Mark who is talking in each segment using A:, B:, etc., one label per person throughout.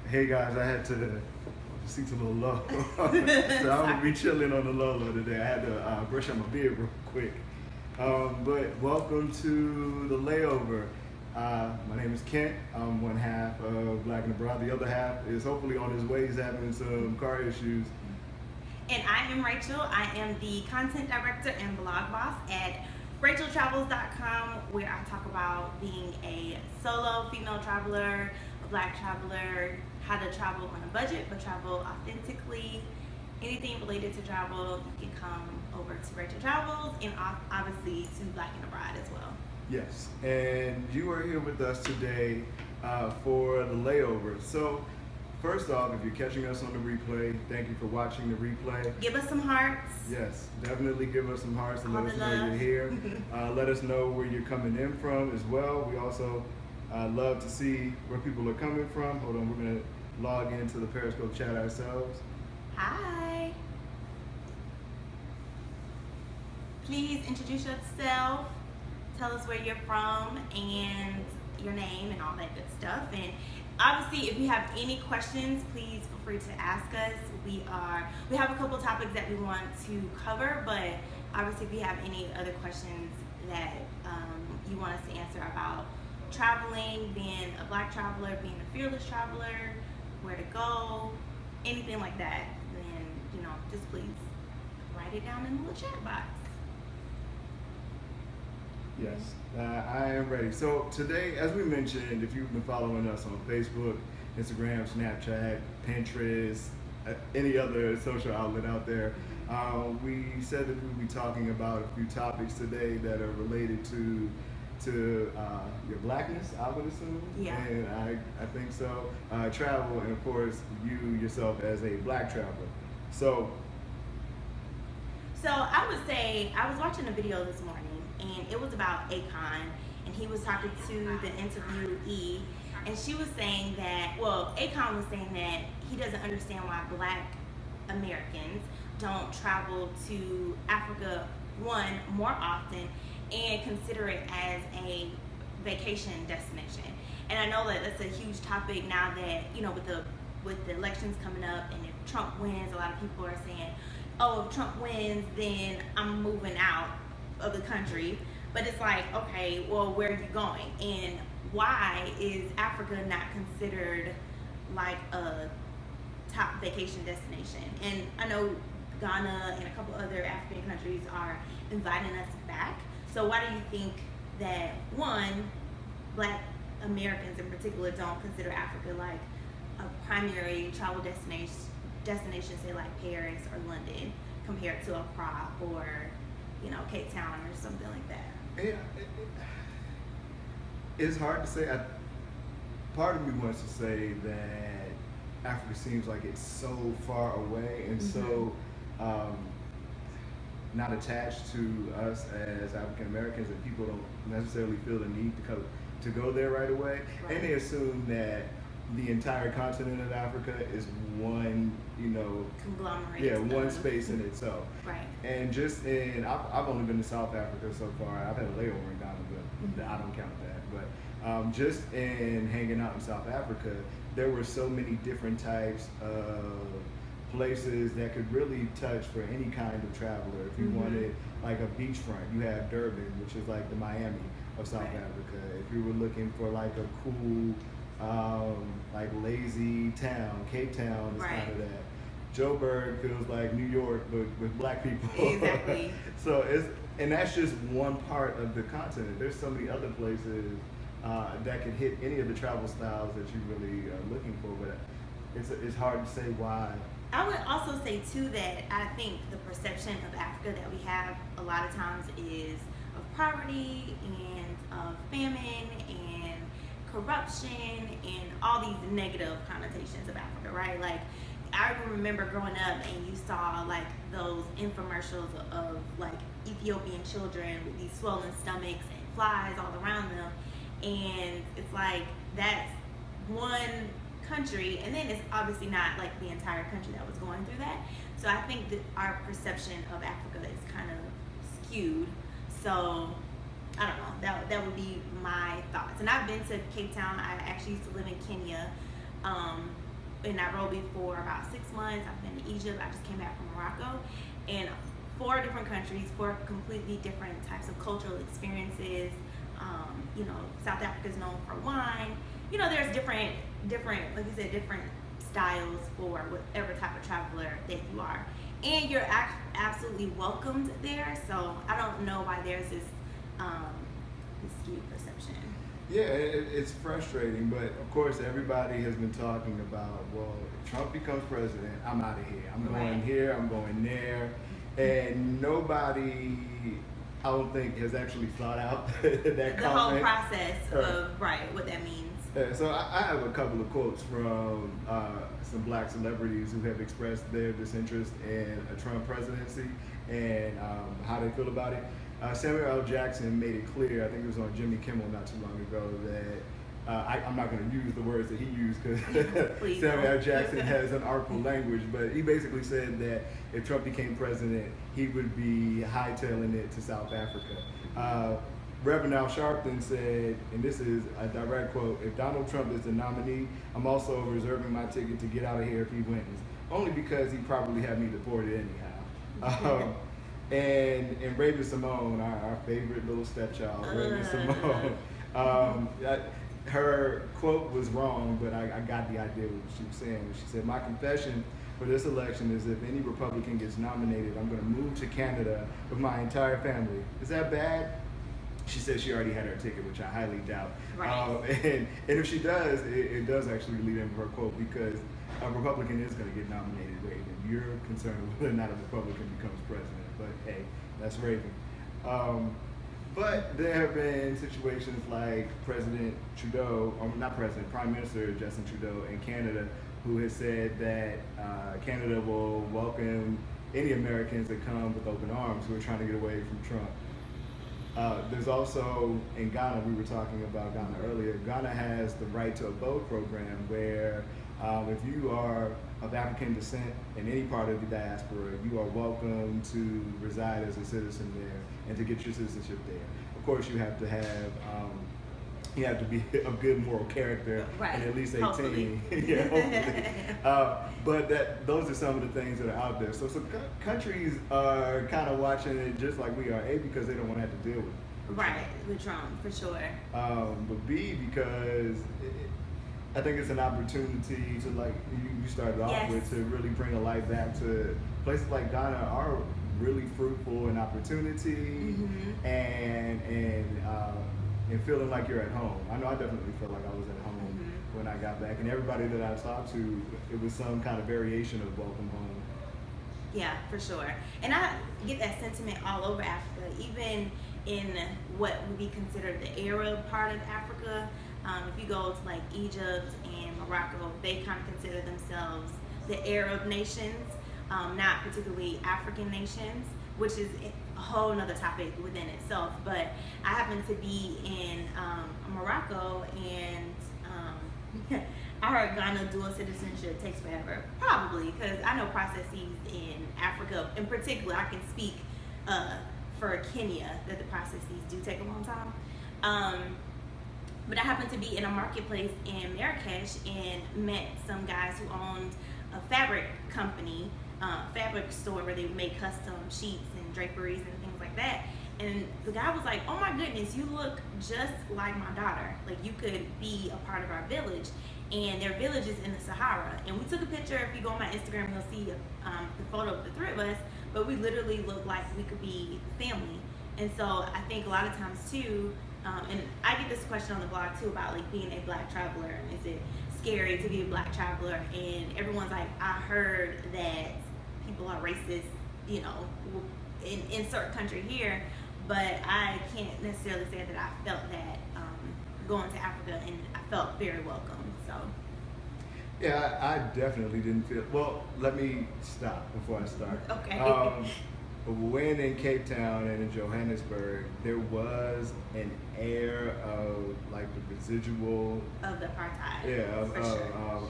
A: Hey guys, I had to, the seat's a little low. So I'm gonna be chilling on the low today. I had to brush out my beard real quick. But welcome to the Layover. My name is Kent. I'm one half of Black and Abroad. The other half is hopefully on his way. He's having some car issues.
B: And I am Rachel. I am the content director and blog boss at RachelTravels.com, where I talk about being a solo female traveler, a black traveler, how to travel on a budget but travel authentically. Anything related to travel, you can come over to Rachel Travels and obviously to Black and Abroad as well.
A: Yes, and you are here with us today for the Layover. So first off, if you're catching us on the replay, thank you for watching the replay.
B: Give us some hearts.
A: Yes, definitely give us some hearts and
B: All
A: let us
B: the
A: know
B: love.
A: you're here. Let us know where you're coming in from as well. We also love to see where people are coming from. Hold on, we're going to log into the Periscope chat ourselves.
B: Hi. Please introduce yourself. Tell us where you're from and your name and all that good stuff. And obviously, if you have any questions, please feel free to ask us. We have a couple topics that we want to cover, but obviously, if you have any other questions that you want us to answer about traveling, being a black traveler, being a fearless traveler, where to go, anything like that, then just please write it down in the little chat box.
A: Yes, I am ready. So today, as we mentioned, if you've been following us on Facebook, Instagram, Snapchat, Pinterest, any other social outlet out there, we said that we'd be talking about a few topics today that are related to your blackness, I would assume.
B: Yeah.
A: And I think so. Travel, and of course, you yourself as a black traveler. So
B: I would say, I was watching a video this morning, and it was about Akon, and he was talking to the interviewee, and she was saying that, Akon was saying that he doesn't understand why black Americans don't travel to Africa, one, more often, and consider it as a vacation destination. And I know that that's a huge topic now that, with the elections coming up, and if Trump wins, a lot of people are saying, oh, if Trump wins, then I'm moving out of the country. But it's like, okay, well, where are you going? And why is Africa not considered like a top vacation destination? And I know Ghana and a couple other African countries are inviting us back. So why do you think that, one, black Americans in particular don't consider Africa like a primary travel destination, say like Paris or London, compared to Accra or Cape Town or something like that?
A: Yeah, it's hard to say. Part of me wants to say that Africa seems like it's so far away and so not attached to us as African Americans, that people don't necessarily feel the need to go there right away. Right. And they assume that the entire continent of Africa is one,
B: conglomerate.
A: Yeah, one space in itself.
B: Right.
A: And I've only been to South Africa so far. I've had a layover in Ghana, but I don't count that. But just in hanging out in South Africa, there were so many different types of places that could really touch for any kind of traveler. If you wanted like a beachfront, you have Durban, which is like the Miami of South Africa. If you were looking for like a cool like lazy town, Cape Town is kind of that. Joburg feels like New York, but with black people.
B: Exactly.
A: So and that's just one part of the continent. There's so many other places that could hit any of the travel styles that you really are looking for, but it's hard to say why.
B: I would also say too that I think the perception of Africa that we have a lot of times is of poverty and of famine and corruption and all these negative connotations of Africa, right? Like, I remember growing up and you saw like those infomercials of like Ethiopian children with these swollen stomachs and flies all around them, and it's like that's one country, and then it's obviously not like the entire country that was going through that. So I think that our perception of Africa is kind of skewed. So I don't know, that would be my thoughts. And I've been to Cape Town. I actually used to live in Kenya. in Nairobi for about 6 months. I've been to Egypt. I just came back from Morocco, and 4 different countries, 4 completely different types of cultural experiences. You know, South Africa is known for wine. You know, there's different, like you said, different styles for whatever type of traveler that you are, and you're absolutely welcomed there. So I don't know why there's this skewed perception.
A: Yeah, it's frustrating, but of course everybody has been talking about, well, if Trump becomes president, I'm out of here. I'm going here, I'm going there. And nobody, I don't think, has actually thought out that
B: the whole process of what that means.
A: Yeah, so I have a couple of quotes from some black celebrities who have expressed their disinterest in a Trump presidency and how they feel about it. Samuel L. Jackson made it clear, I think it was on Jimmy Kimmel not too long ago, that I'm not going to use the words that he used because Samuel L. Jackson has an artful language, but he basically said that if Trump became president, he would be hightailing it to South Africa. Reverend Al Sharpton said, and this is a direct quote, "If Donald Trump is the nominee, I'm also reserving my ticket to get out of here if he wins, only because he'd probably have me deported anyhow." And Raven Simone, our favorite little stepchild, Raven Simone, her quote was wrong, but I got the idea of what she was saying. She said, "My confession for this election is if any Republican gets nominated, I'm going to move to Canada with my entire family. Is that bad?" She said she already had her ticket, which I highly doubt. And if she does, it does actually lead into her quote, because a Republican is going to get nominated, Raven. You're concerned with whether or not a Republican becomes president, but hey, that's Raven. But there have been situations like President Trudeau, or not President, Prime Minister Justin Trudeau in Canada, who has said that Canada will welcome any Americans that come with open arms who are trying to get away from Trump. There's also, in Ghana, we were talking about Ghana earlier, Ghana has the right to a vote program where if you are of African descent in any part of the diaspora, you are welcome to reside as a citizen there and to get your citizenship there. Of course, you have to have, you have to be of good moral character and at least 18.
B: Hopefully.
A: Yeah, hopefully. But those are some of the things that are out there. So countries are kind of watching it just like we are. A, because they don't want to have to deal with it.
B: With Trump, for sure.
A: But B, because I think it's an opportunity to, like you started off with, to really bring a light back to places like Ghana are really fruitful in opportunity and feeling like you're at home. I know I definitely felt like I was at home when I got back, and everybody that I talked to, it was some kind of variation of welcome home.
B: Yeah, for sure. And I get that sentiment all over Africa, even in what would be considered the Arab part of Africa. If you go to like Egypt and Morocco, they kind of consider themselves the Arab nations, not particularly African nations, which is a whole nother topic within itself. But I happened to be in Morocco, and I heard Ghana dual citizenship takes forever. Probably, because I know processes in Africa, in particular, I can speak for Kenya, that the processes do take a long time. But I happened to be in a marketplace in Marrakesh and met some guys who owned a fabric company, fabric store where they make custom sheets and draperies and things like that. And the guy was like, "Oh my goodness, you look just like my daughter. Like, you could be a part of our village." And their village is in the Sahara. And we took a picture. If you go on my Instagram, you'll see the photo of the 3 of us. But we literally look like we could be family. And so I think a lot of times too, and I get this question on the blog too about like being a black traveler. Is it scary to be a black traveler? And everyone's like, "I heard that people are racist, you know, in certain country here," but I can't necessarily say that I felt that going to Africa, and I felt very welcome. So
A: yeah, I definitely didn't feel. Well, let me stop before I start.
B: Okay.
A: When in Cape Town and in Johannesburg, there was an air of like the residual
B: of the apartheid.
A: Yeah, of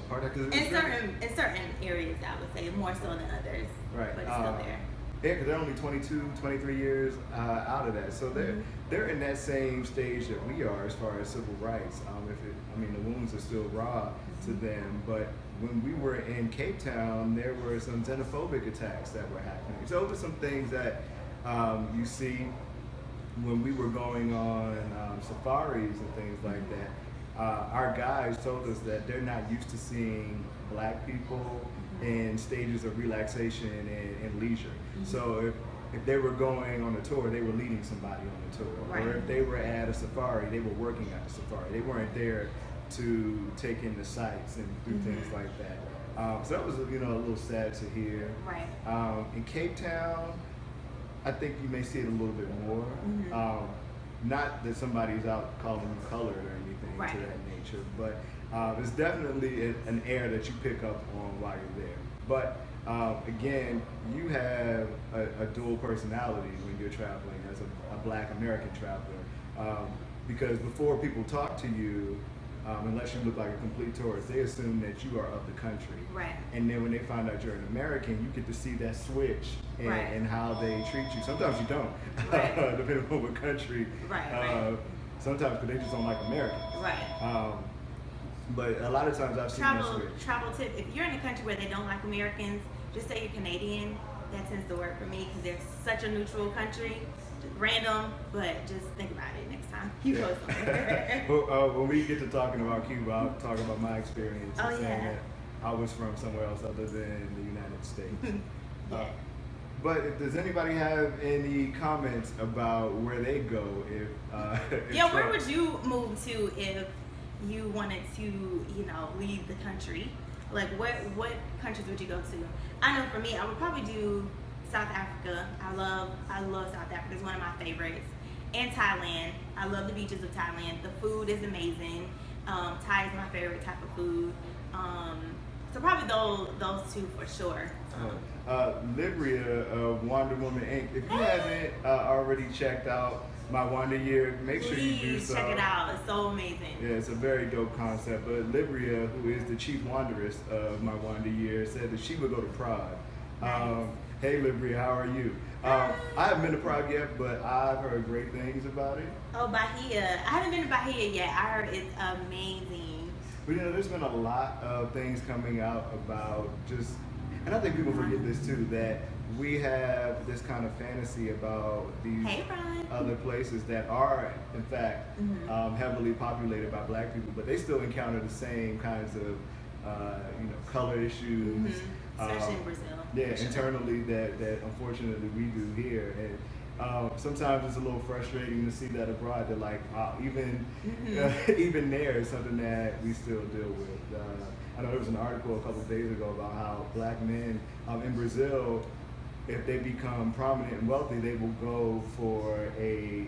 A: apartheid.
B: In certain areas, I would say more so than others.
A: Right.
B: But it's still there.
A: Yeah, because they're only 22, 23 years out of that. So they're in that same stage that we are as far as civil rights. The wounds are still raw to them, but when we were in Cape Town, there were some xenophobic attacks that were happening. So those are some things that you see when we were going on safaris and things like that. Our guides told us that they're not used to seeing black people in stages of relaxation and leisure. So if they were going on a tour, they were leading somebody on the tour.
B: Right.
A: Or if they were at a safari, they were working at the safari. They weren't there to take in the sights and do things like that. So that was a little sad to hear.
B: Right.
A: In Cape Town, I think you may see it a little bit more. Not that somebody's out calling you colored or anything to that nature, but it's definitely an air that you pick up on while you're there. But again, you have a dual personality when you're traveling as a black American traveler, because before people talk to you, unless you look like a complete tourist, they assume that you are of the country.
B: Right.
A: And then when they find out you're an American, you get to see that switch in how they treat you. Sometimes you don't, depending on what country. Sometimes because they just don't like Americans. But a lot of times I've seen that switch.
B: Travel tip: if you're in a country where they don't like Americans, just say you're Canadian. That tends to work for me because they're such a neutral country. Random, but just think about it next time you go somewhere.
A: When we get to talking about Cuba, I'll talk about my experience saying that I was from somewhere else other than the United States. But does anybody have any comments about where they go if
B: where would you move to if you wanted to, leave the country? Like what countries would you go to? I know for me, I would probably do South Africa. I love South Africa. It's one of my favorites. And Thailand. I love the beaches of Thailand. The food is amazing. Thai is my favorite type of food. So probably those two for sure.
A: Libria of Wonder Woman Inc. If you haven't already checked out my Wonder Year, make sure you do so.
B: Check it out. It's so amazing.
A: Yeah, it's a very dope concept. But Libria, who is the chief wanderess of my Wonder Year, said that she would go to Prague.
B: Nice.
A: Hey Libria, how are you? I haven't been to Prague yet, but I've heard great things about it.
B: Oh, Bahia. I haven't been to Bahia yet. I heard it's amazing.
A: But there's been a lot of things coming out about just, and I think people forget this too, that we have this kind of fantasy about these other places that are, in fact, heavily populated by black people, but they still encounter the same kinds of, color issues.
B: Especially in Brazil.
A: Yeah, internally that unfortunately we do here. And sometimes it's a little frustrating to see that abroad. That like even there is something that we still deal with. I know there was an article a couple of days ago about how black men in Brazil, if they become prominent and wealthy, they will go for a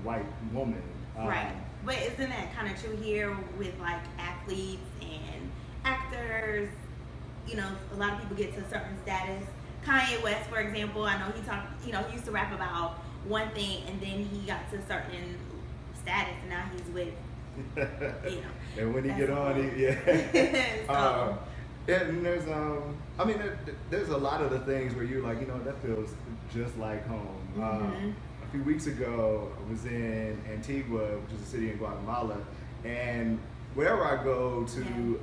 A: white woman.
B: Right. But isn't that kind of true here with like athletes and actors? A lot of people get to a certain status. Kanye West, for example, I know he used to rap about one thing and then he got to a certain status and now he's with,
A: And when he get on, and there's a lot of the things where you're like, that feels just like home. A few weeks ago, I was in Antigua, which is a city in Guatemala, and wherever I go to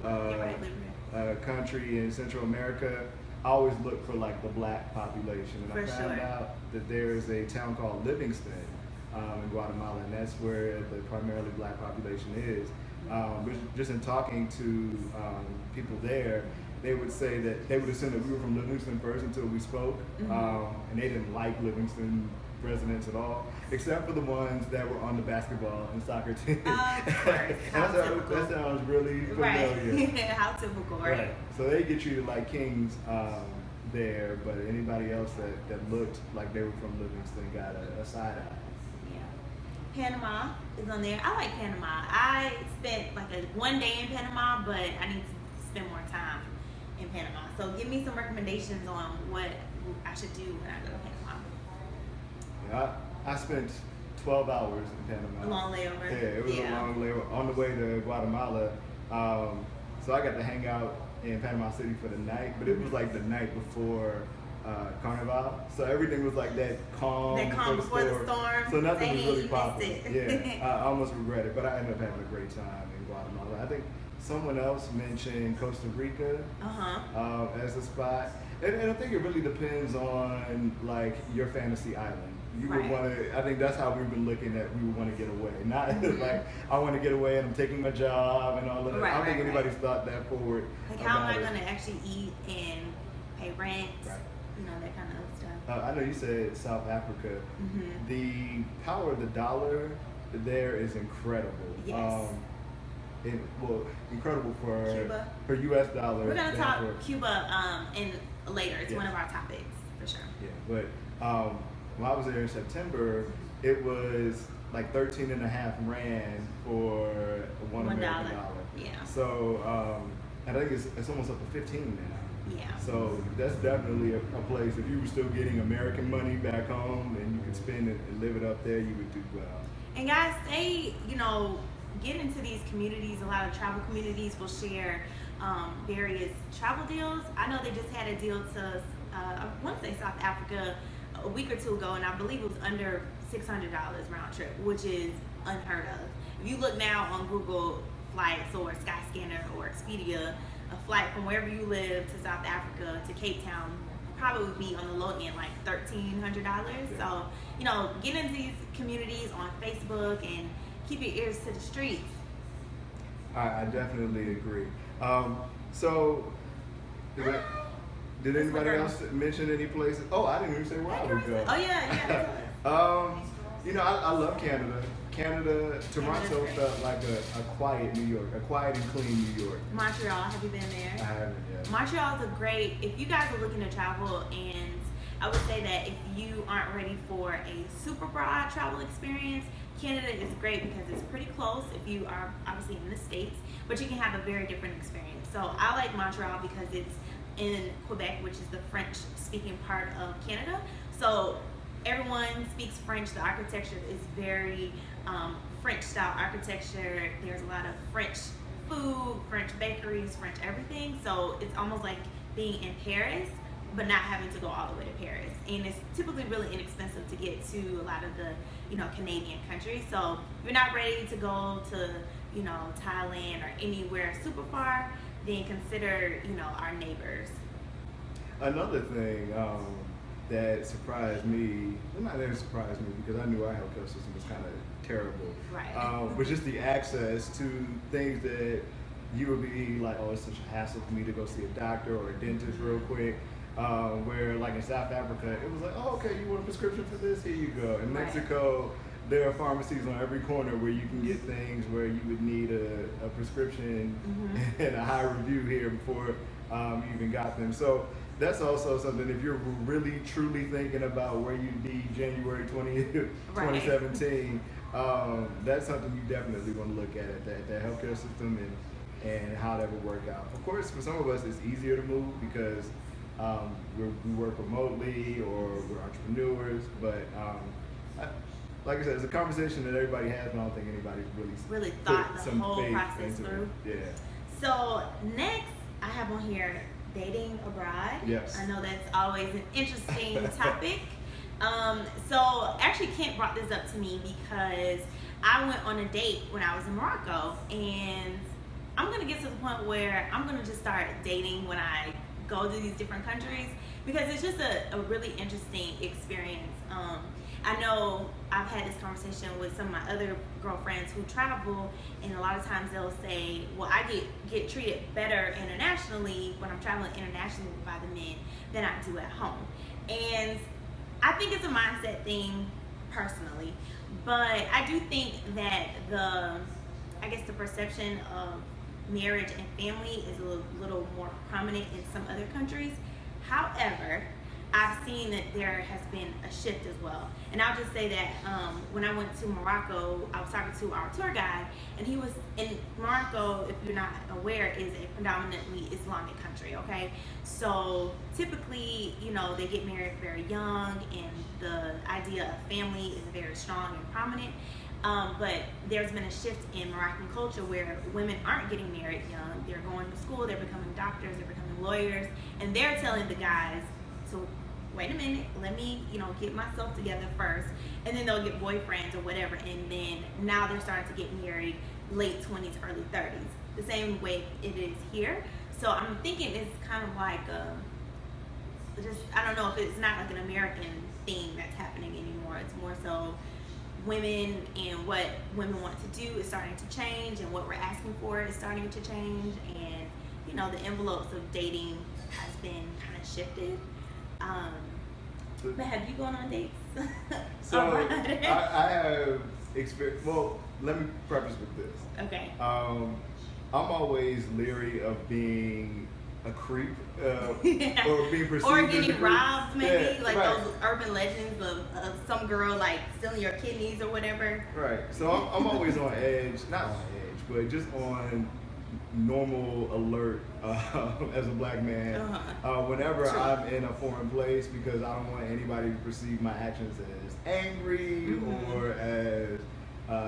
A: country in Central America, I always look for like the black population, and I found out that there's a town called Livingston in Guatemala, and that's where the primarily black population is. Just in talking to people there, they would say that they would assume that we were from Livingston first until we spoke, and they didn't like Livingston residents at all, except for the ones that were on the basketball and soccer team. That sounds really familiar.
B: How typical, right?
A: So they get treated like kings there, but anybody else that looked like they were from Livingston got a side eye.
B: Panama is on there. I like Panama. I spent like one day in Panama, but I need to spend more time in Panama. So give me some recommendations on what I should do when I go to Panama.
A: Yeah, I spent 12 hours in Panama.
B: A long layover.
A: Yeah, it was a long layover on the way to Guatemala. So I got to hang out in Panama City for the night, but it was like the night before Carnival. So everything was like that calm
B: before the storm.
A: So nothing was really
B: you
A: popping.
B: missed it.
A: Yeah, I almost regret it, but I ended up having a great time in Guatemala. I think someone else mentioned Costa Rica as a spot. And I think it really depends on like your fantasy island. You would want to. I think that's how we've been looking at. We would want to get away, not like I want to get away and I'm taking my job and all of that. I don't think anybody's thought that forward.
B: Like how am I going to actually eat and pay rent?
A: Right.
B: You know, that kind of stuff.
A: I know you said South Africa. The power of the dollar there is incredible.
B: Yes.
A: Incredible for
B: Cuba.
A: For U.S. dollars.
B: We're gonna talk Cuba in later. It's one of our topics for sure.
A: Yeah, but when I was there in September, it was like 13.5 rand for $1 American dollar.
B: Yeah.
A: So I think it's almost up to 15 now.
B: Yeah.
A: So that's definitely a place. If you were still getting American money back home and you could spend it and live it up there, you would do well.
B: And guys, get into these communities. A lot of travel communities will share various travel deals. I know they just had a deal to, I want to say South Africa a week or two ago, and I believe it was under $600 round trip, which is unheard of. If you look now on Google Flights or Skyscanner or Expedia, a flight from wherever you live to South Africa to Cape Town probably would be on the low end like $1,300. So, get into these communities on Facebook and keep your ears to the streets.
A: I definitely agree. So, did anybody else mention any places? Oh, I didn't even say where I would go.
B: Oh yeah.
A: I love Canada. Toronto felt like a quiet New York, a quiet and clean New York.
B: Montreal, have you been there?
A: I haven't yet.
B: Montreal is if you guys are looking to travel, and I would say that if you aren't ready for a super broad travel experience, Canada is great because it's pretty close if you are obviously in the States, but you can have a very different experience. So I like Montreal because it's in Quebec, which is the French-speaking part of Canada. So everyone speaks French. The architecture is very French-style architecture. There's a lot of French food, French bakeries, French everything. So it's almost like being in Paris, but not having to go all the way to Paris. And it's typically really inexpensive to get to a lot of the, Canadian countries. So if you're not ready to go to, Thailand or anywhere super far, then consider, our neighbors.
A: Another thing that surprised me, not that it surprised me because I knew our healthcare system was kind of terrible.
B: Right.
A: Was just the access to things that you would be like, oh, it's such a hassle for me to go see a doctor or a dentist real quick. Where like in South Africa, it was like, oh, okay, you want a prescription for this? Here you go. In Mexico, there are pharmacies on every corner where you can get things where you would need a prescription and a high review here before you even got them. So that's also something, if you're really truly thinking about where you'd be January 20th, 2017, that's something you definitely want to look at that healthcare system and how that would work out. Of course, for some of us, it's easier to move because we work remotely or we're entrepreneurs, but like I said, it's a conversation that everybody has, but I don't think anybody's really
B: thought the
A: some
B: whole
A: faith
B: process
A: into
B: through.
A: it. Yeah.
B: So next, I have on here dating abroad.
A: Yes.
B: I know that's always an interesting topic. So actually, Kent brought this up to me because I went on a date when I was in Morocco, and I'm gonna get to the point where I'm gonna just start dating when I go to these different countries because it's just a really interesting experience. I know I've had this conversation with some of my other girlfriends who travel, and a lot of times they'll say, well, I get treated better internationally when I'm traveling internationally by the men than I do at home. And I think it's a mindset thing personally, but I do think that the perception of marriage and family is a little more prominent in some other countries. However, I've seen that there has been a shift as well. And I'll just say that when I went to Morocco, I was talking to our tour guide, and he was in Morocco, if you're not aware, is a predominantly Islamic country, okay? So typically, they get married very young, and the idea of family is very strong and prominent. But there's been a shift in Moroccan culture where women aren't getting married young. They're going to school, they're becoming doctors, they're becoming lawyers, and they're telling the guys to wait a minute, let me, get myself together first. And then they'll get boyfriends or whatever. And then now they're starting to get married late 20s, early 30s. The same way it is here. So I'm thinking it's kind of like, I don't know if it's not like an American thing that's happening anymore. It's more so women and what women want to do is starting to change, and what we're asking for is starting to change, and the envelopes of dating has been kind of shifted. But have you gone on dates?
A: So I have experience. Well, let me preface with this.
B: Okay.
A: I'm always leery of being a creep or being perceived
B: or
A: as a
B: getting
A: creep.
B: robbed, maybe
A: Yeah, right.
B: those urban legends of some girl like stealing your kidneys or whatever.
A: Right. So I'm always on edge, not on edge, but just on normal alert as a black man. Whenever
B: True.
A: I'm in a foreign place, because I don't want anybody to perceive my actions as angry or as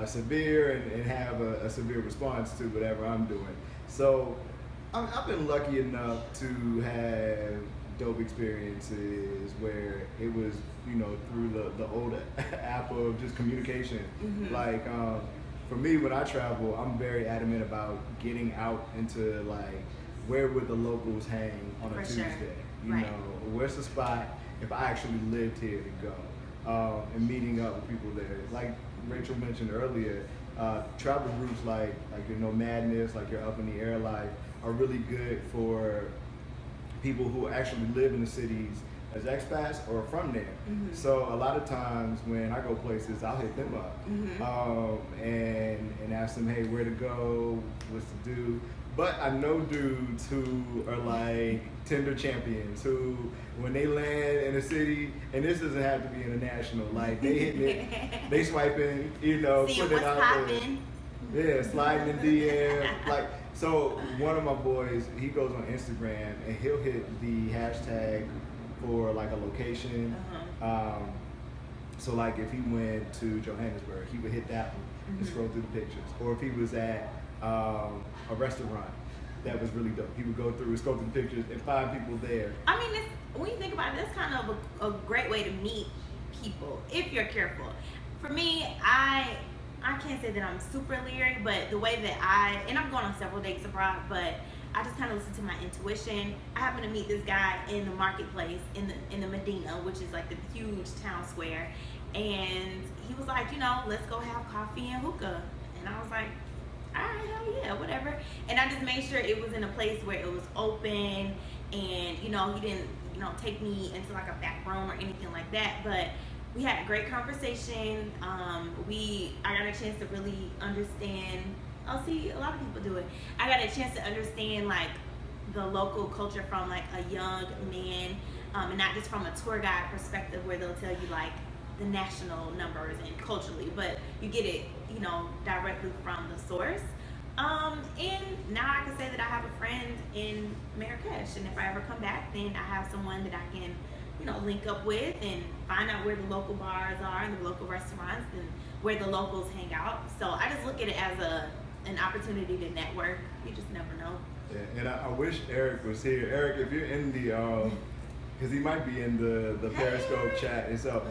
A: severe and have a severe response to whatever I'm doing. So I've been lucky enough to have dope experiences where it was, through the old app of just communication. Like, for me, when I travel, I'm very adamant about getting out into, like, where would the locals hang on a Tuesday?
B: Sure. Right.
A: Where's the spot if I actually lived here to go? And meeting up with people there. Like Rachel mentioned earlier, travel groups like Madness, like your Up in the Air Life, are really good for people who actually live in the cities as expats or from there. So a lot of times when I go places, I'll hit them up and ask them, hey, where to go, what's to do. But I know dudes who are like Tinder champions who, when they land in a city, and this doesn't have to be international, like they hitting it, they swiping,
B: See
A: putting it out
B: poppin'.
A: there. Yeah, sliding in DM. Like, so one of my boys, he goes on Instagram and he'll hit the hashtag for like a location. So like if he went to Johannesburg, he would hit that one and scroll through the pictures. Or if he was at a restaurant that was really dope, he would go through and scroll through the pictures and find people there.
B: I mean, when you think about it, that's kind of a great way to meet people if you're careful. For me, I can't say that I'm super leery, but the way that and I've gone on several dates abroad, but I just kind of listen to my intuition. I happened to meet this guy in the marketplace in the Medina, which is like the huge town square, and he was like, let's go have coffee and hookah, and I was like, all right, hell yeah, whatever. And I just made sure it was in a place where it was open, and he didn't take me into like a back room or anything like that, but we had a great conversation. I got a chance to really understand. See, a lot of people do it. I got a chance to understand like the local culture from like a young man, and not just from a tour guide perspective where they'll tell you like the national numbers and culturally, but you get it, directly from the source. And now I can say that I have a friend in Marrakesh, and if I ever come back, then I have someone that I can link up with and find out where the local bars are and the local restaurants and where the locals hang out. So I just look at it as an opportunity to network. You just never know.
A: Yeah, and I wish Eric was here. Eric, if you're in the, because he might be in the Periscope chat and so.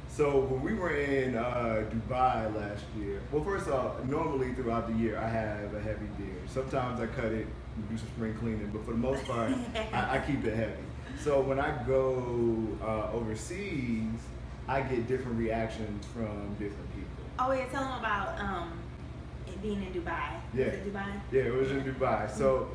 A: So when we were in Dubai last year, well, first off, normally throughout the year I have a heavy beard. Sometimes I cut it and do some spring cleaning, but for the most part, I keep it heavy. So when I go overseas, I get different reactions from different people.
B: Oh yeah, tell them about it being in Dubai.
A: Yeah.
B: Was it Dubai?
A: Yeah, it was in Dubai. So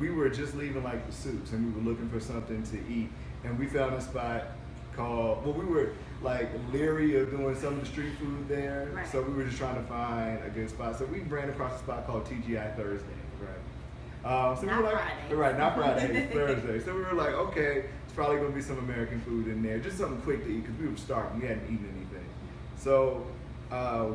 A: we were just leaving like the soups, and we were looking for something to eat, and we found a spot called, well, we were like leery of doing some of the street food there,
B: right.
A: So we were just trying to find a good spot. So we ran across a spot called TGI Thursday, right? So
B: not
A: we were like,
B: Friday.
A: Right, not Friday, Thursday. So we were like, okay, it's probably gonna be some American food in there, just something quick to eat because we were starving, we hadn't eaten anything. So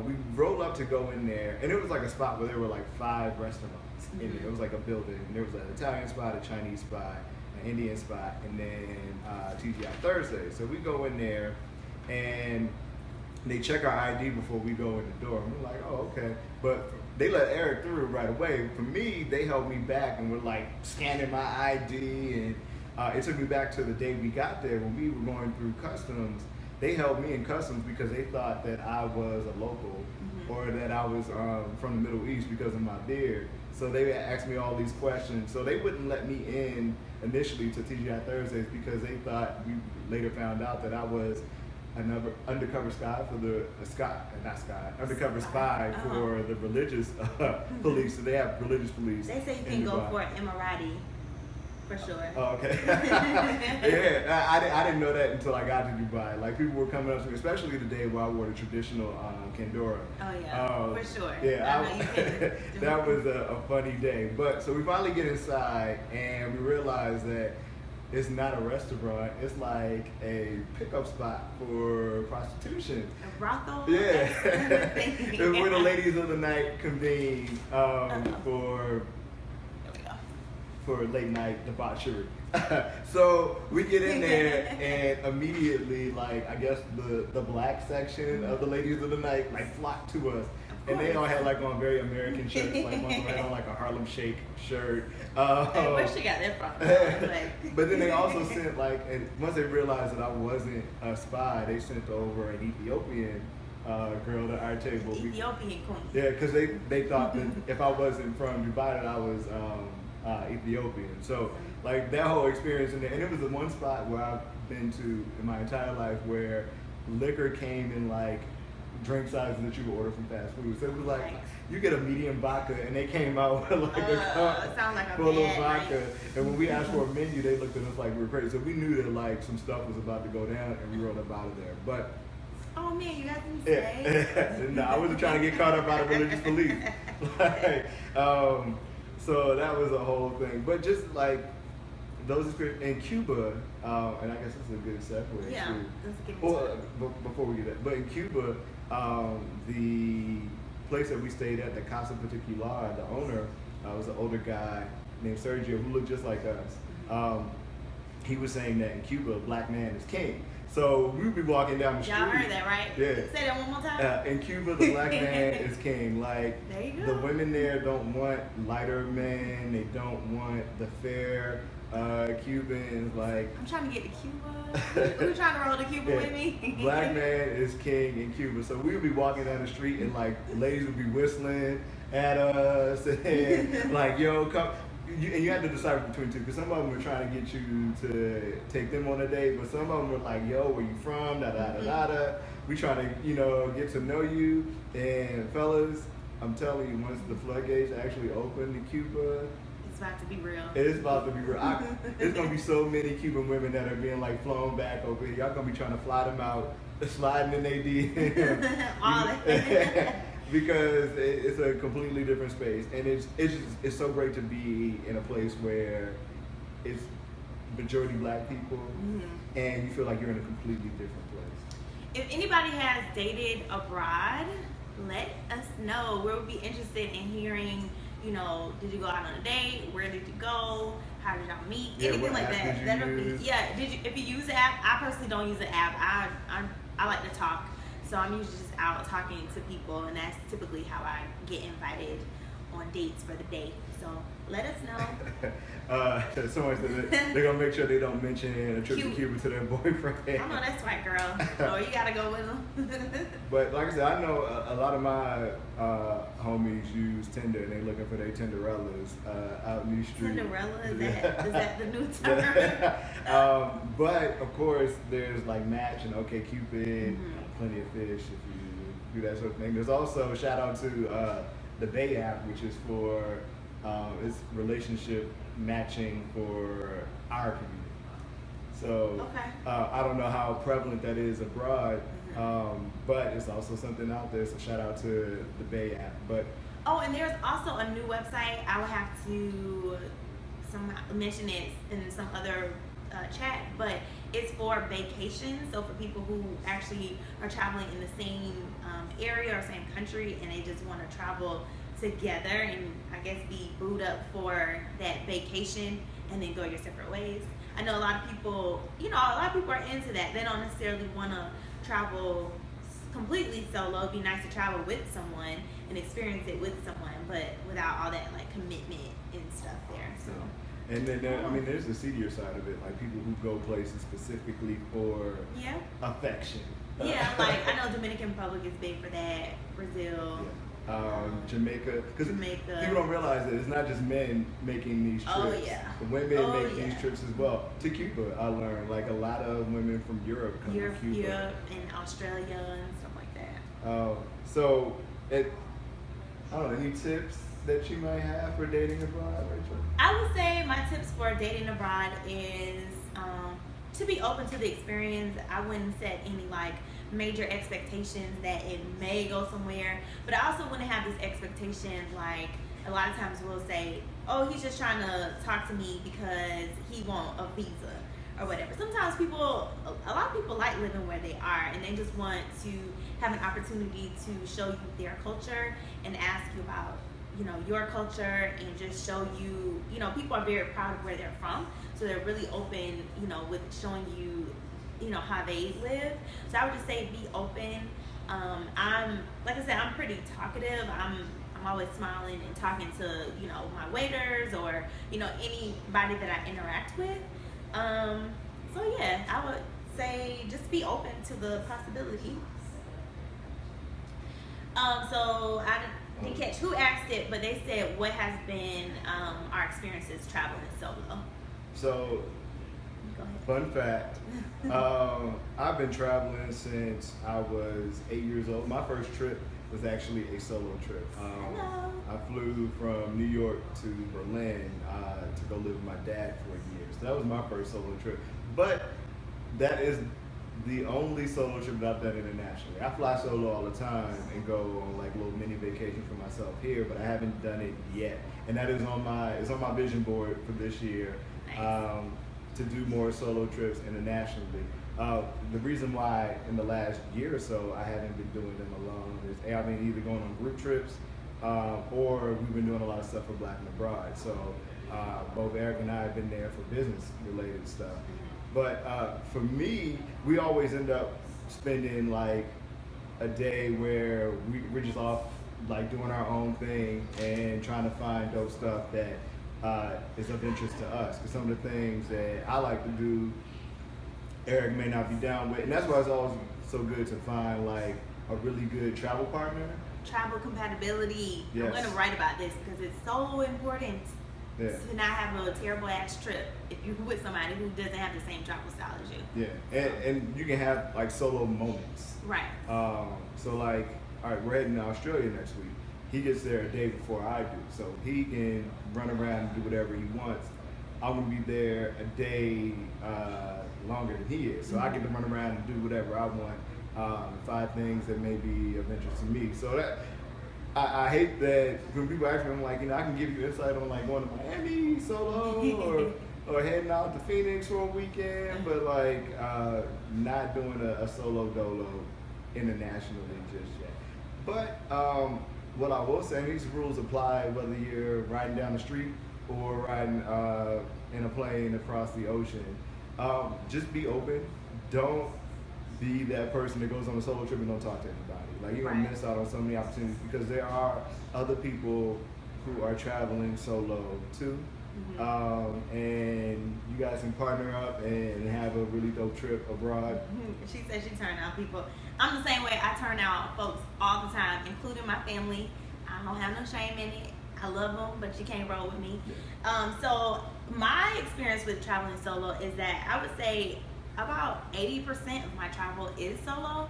A: we rolled up to go in there, and it was like a spot where there were like 5 restaurants in there. It was like a building. There was an Italian spot, a Chinese spot, an Indian spot, and then TGI Thursday. So we go in there, and they check our ID before we go in the door. And we're like, oh, okay. But they let Eric through right away. For me, they held me back and were like scanning my ID and it took me back to the day we got there when we were going through customs. They held me in customs because they thought that I was a local or that I was from the Middle East because of my beard. So they asked me all these questions. So they wouldn't let me in initially to TGI Thursdays because they thought, we later found out, that I was another undercover spy for the undercover spy for the religious police. So they have religious police.
B: They say you can go for an Emirati. For sure.
A: Oh, okay. Yeah, I didn't know that until I got to Dubai. Like, people were coming up to me, especially the day where I wore the traditional Kandora.
B: Oh yeah, for sure.
A: Yeah, that was a funny day. But so we finally get inside and we realize that it's not a restaurant. It's like a pickup spot for prostitution.
B: A brothel.
A: Yeah. It's where the ladies of the night convene for late night debauchery. So we get in there and immediately, like, I guess the black section of the ladies of the night like flocked to us. And they all had like on very American shirts, like one of them had on like a Harlem Shake shirt.
B: Where she got that from?
A: But then they also sent like, and once they realized that I wasn't a spy, they sent over an Ethiopian girl to our table.
B: Ethiopian queen.
A: Yeah, because they thought that if I wasn't from Dubai, that I was Ethiopian. So like that whole experience in there, and it was the one spot where I've been to in my entire life where liquor came in like drink sizes that you would order from fast food. So it was like, you get a medium vodka, and they came out with like a cup full of vodka. And when we asked for a menu, they looked at us like we were crazy. So we knew that like some stuff was about to go down, and we rolled up out of there. But
B: oh man, you guys didn't say.
A: No, I wasn't trying to get caught up by the religious police. Like, so that was a whole thing. But just like those experiences in Cuba, and I guess this is a good segue.
B: Yeah, let's get into
A: it. Before we get that, but in Cuba, the place that we stayed at, the Casa Particular, the owner was an older guy named Sergio who looked just like us. He was saying that in Cuba, a black man is king. So we would be walking down the street.
B: Y'all heard that, right?
A: Yeah.
B: Say that one more time.
A: In Cuba, the black man is king. Like,
B: there you go.
A: The women there don't want lighter men. They don't want the fair Cubans. Like,
B: I'm trying to get to Cuba. Who's trying to roll to Cuba with me?
A: Black man is king in Cuba. So we would be walking down the street and like ladies would be whistling at us and like, yo, come. And you had to decide between two, because some of them were trying to get you to take them on a date, but some of them were like, yo, where you from, da da da da da. We trying to, get to know you. And fellas, I'm telling you, once the floodgates actually open to Cuba,
B: it's about to be real.
A: It's about to be real. There's going to be so many Cuban women that are being like flown back over here. Y'all going to be trying to fly them out, sliding in their DM.
B: All that.
A: Because it's a completely different space, and it's so great to be in a place where it's majority black people, and you feel like you're in a completely different place.
B: If anybody has dated abroad, let us know. We'll be interested in hearing, did you go out on a date? Where did you go? How did y'all meet?
A: Yeah,
B: anything like that. If you use the app, I personally don't use the app. I like to talk. So I'm usually just out talking to people, and that's typically how I get invited on dates for the day. So let us know.
A: Someone said they're going to make sure they don't mention a trip to Cuba to their boyfriend.
B: I know that's right, girl. So you got to go with them.
A: But like I said, I know a lot of my homies use Tinder, and they're looking for their Tinderellas out in these streets.
B: Tinderella? Is that the new term?
A: But of course, there's like Match and OkCupid, Plenty of Fish if you do that sort of thing. There's also, shout out to the Bay app, which is for it's relationship matching for our community. So I don't know how prevalent that is abroad, but it's also something out there. So shout out to the Bay app. But
B: and there's also a new website. I will have to mention it in some other chat, but it's for vacations. So for people who actually are traveling in the same area or same country, and they just want to travel together and I guess be booed up for that vacation and then go your separate ways. I know a lot of people, are into that. They don't necessarily want to travel completely solo. It'd be nice to travel with someone and experience it with someone, but without all that like commitment and stuff there. So
A: And then there's the seedier side of it, like people who go places specifically for affection.
B: Yeah, like I know Dominican Republic is big for that. Brazil.
A: Yeah. Jamaica, because people don't realize that it's not just men making these trips.
B: Oh yeah.
A: The women make these trips as well. To Cuba, I learned like a lot of women from Europe come to Cuba.
B: Europe and Australia and stuff like that.
A: So I don't know, any tips that you might have for dating abroad, Rachel?
B: I would say my tips for dating abroad is to be open to the experience. I wouldn't set any like major expectations that it may go somewhere, but I also wouldn't have this expectation like a lot of times we'll say, oh, he's just trying to talk to me because he want a visa or whatever. Sometimes a lot of people like living where they are and they just want to have an opportunity to show you their culture and ask you about your culture and just show you, people are very proud of where they're from. So they're really open, with showing you, how they live. So I would just say be open. Like I said, I'm pretty talkative. I'm always smiling and talking to, my waiters or, anybody that I interact with. So yeah, I would say just be open to the possibility. So I didn't catch who asked it, but they said, what has been our experiences traveling solo?
A: So, fun fact, I've been traveling since I was 8 years old. My first trip was actually a solo trip. I flew from New York to Berlin to go live with my dad for a year. So that was my first solo trip. But that is the only solo trip that I've done internationally. I fly solo all the time and go on like little mini vacations for myself here, but I haven't done it yet. And that is on my vision board for this year. Nice. To do more solo trips internationally. The reason why in the last year or so I haven't been doing them alone is I've been either going on group trips or we've been doing a lot of stuff for Black and Abroad. So both Eric and I have been there for business related stuff. But for me, we always end up spending like a day where we're just off like doing our own thing and trying to find dope stuff that is of interest to us. Because some of the things that I like to do, Eric may not be down with. And that's why it's always so good to find like a really good travel partner.
B: Travel compatibility.
A: Yes.
B: I'm going to write about this because it's so important.
A: Yeah.
B: To not have a terrible ass trip if you're with somebody who doesn't have the same travel style as you.
A: Yeah, and you can have like solo moments.
B: Right.
A: So like, all right, we're heading to Australia next week. He gets there a day before I do, so he can run around and do whatever he wants. I'm gonna be there a day longer than he is, so I get to run around and do whatever I want. Find things that may be of interest to me. So that. I hate that when people ask me, I'm like, I can give you insight on like going to Miami solo or heading out to Phoenix for a weekend, but like not doing a solo dolo internationally just yet. But what I will say, these rules apply whether you're riding down the street or riding in a plane across the ocean. Just be open. Don't be that person that goes on a solo trip and don't talk to anybody. Like you're gonna miss out on so many opportunities because there are other people who are traveling solo too. Mm-hmm. And you guys can partner up and have a really dope trip abroad.
B: She said she turned out people. I'm the same way. I turn out folks all the time, including my family. I don't have no shame in it. I love them, but you can't roll with me. Yeah. So my experience with traveling solo is that I would say about 80% of my travel is solo.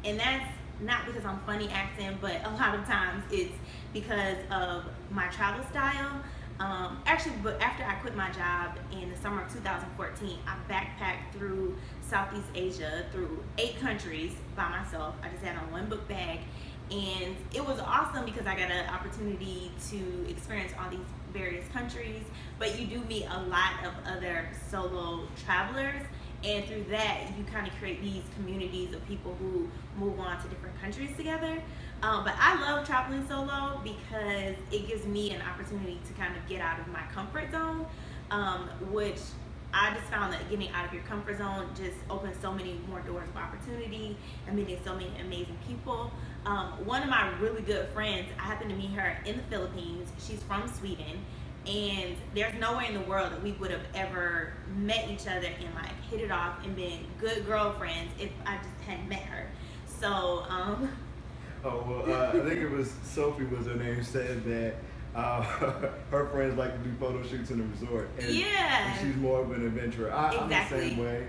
B: And that's not because I'm funny acting, but a lot of times it's because of my travel style. But after I quit my job in the summer of 2014, I backpacked through Southeast Asia, through 8 countries by myself. I just had on one book bag. And it was awesome because I got an opportunity to experience all these various countries. But you do meet a lot of other solo travelers. And through that, you kind of create these communities of people who move on to different countries together. But I love traveling solo because it gives me an opportunity to kind of get out of my comfort zone, which I just found that getting out of your comfort zone just opens so many more doors of opportunity and meeting so many amazing people. One of my really good friends, I happened to meet her in the Philippines. She's from Sweden. And there's nowhere in the world that we would have ever met each other and like hit it off and been good girlfriends if I just hadn't met her. So,
A: Oh, well, I think it was Sophie was her name, said that her friends like to do photo shoots in the resort. And
B: yeah.
A: she's more of an adventurer. I'm the same way.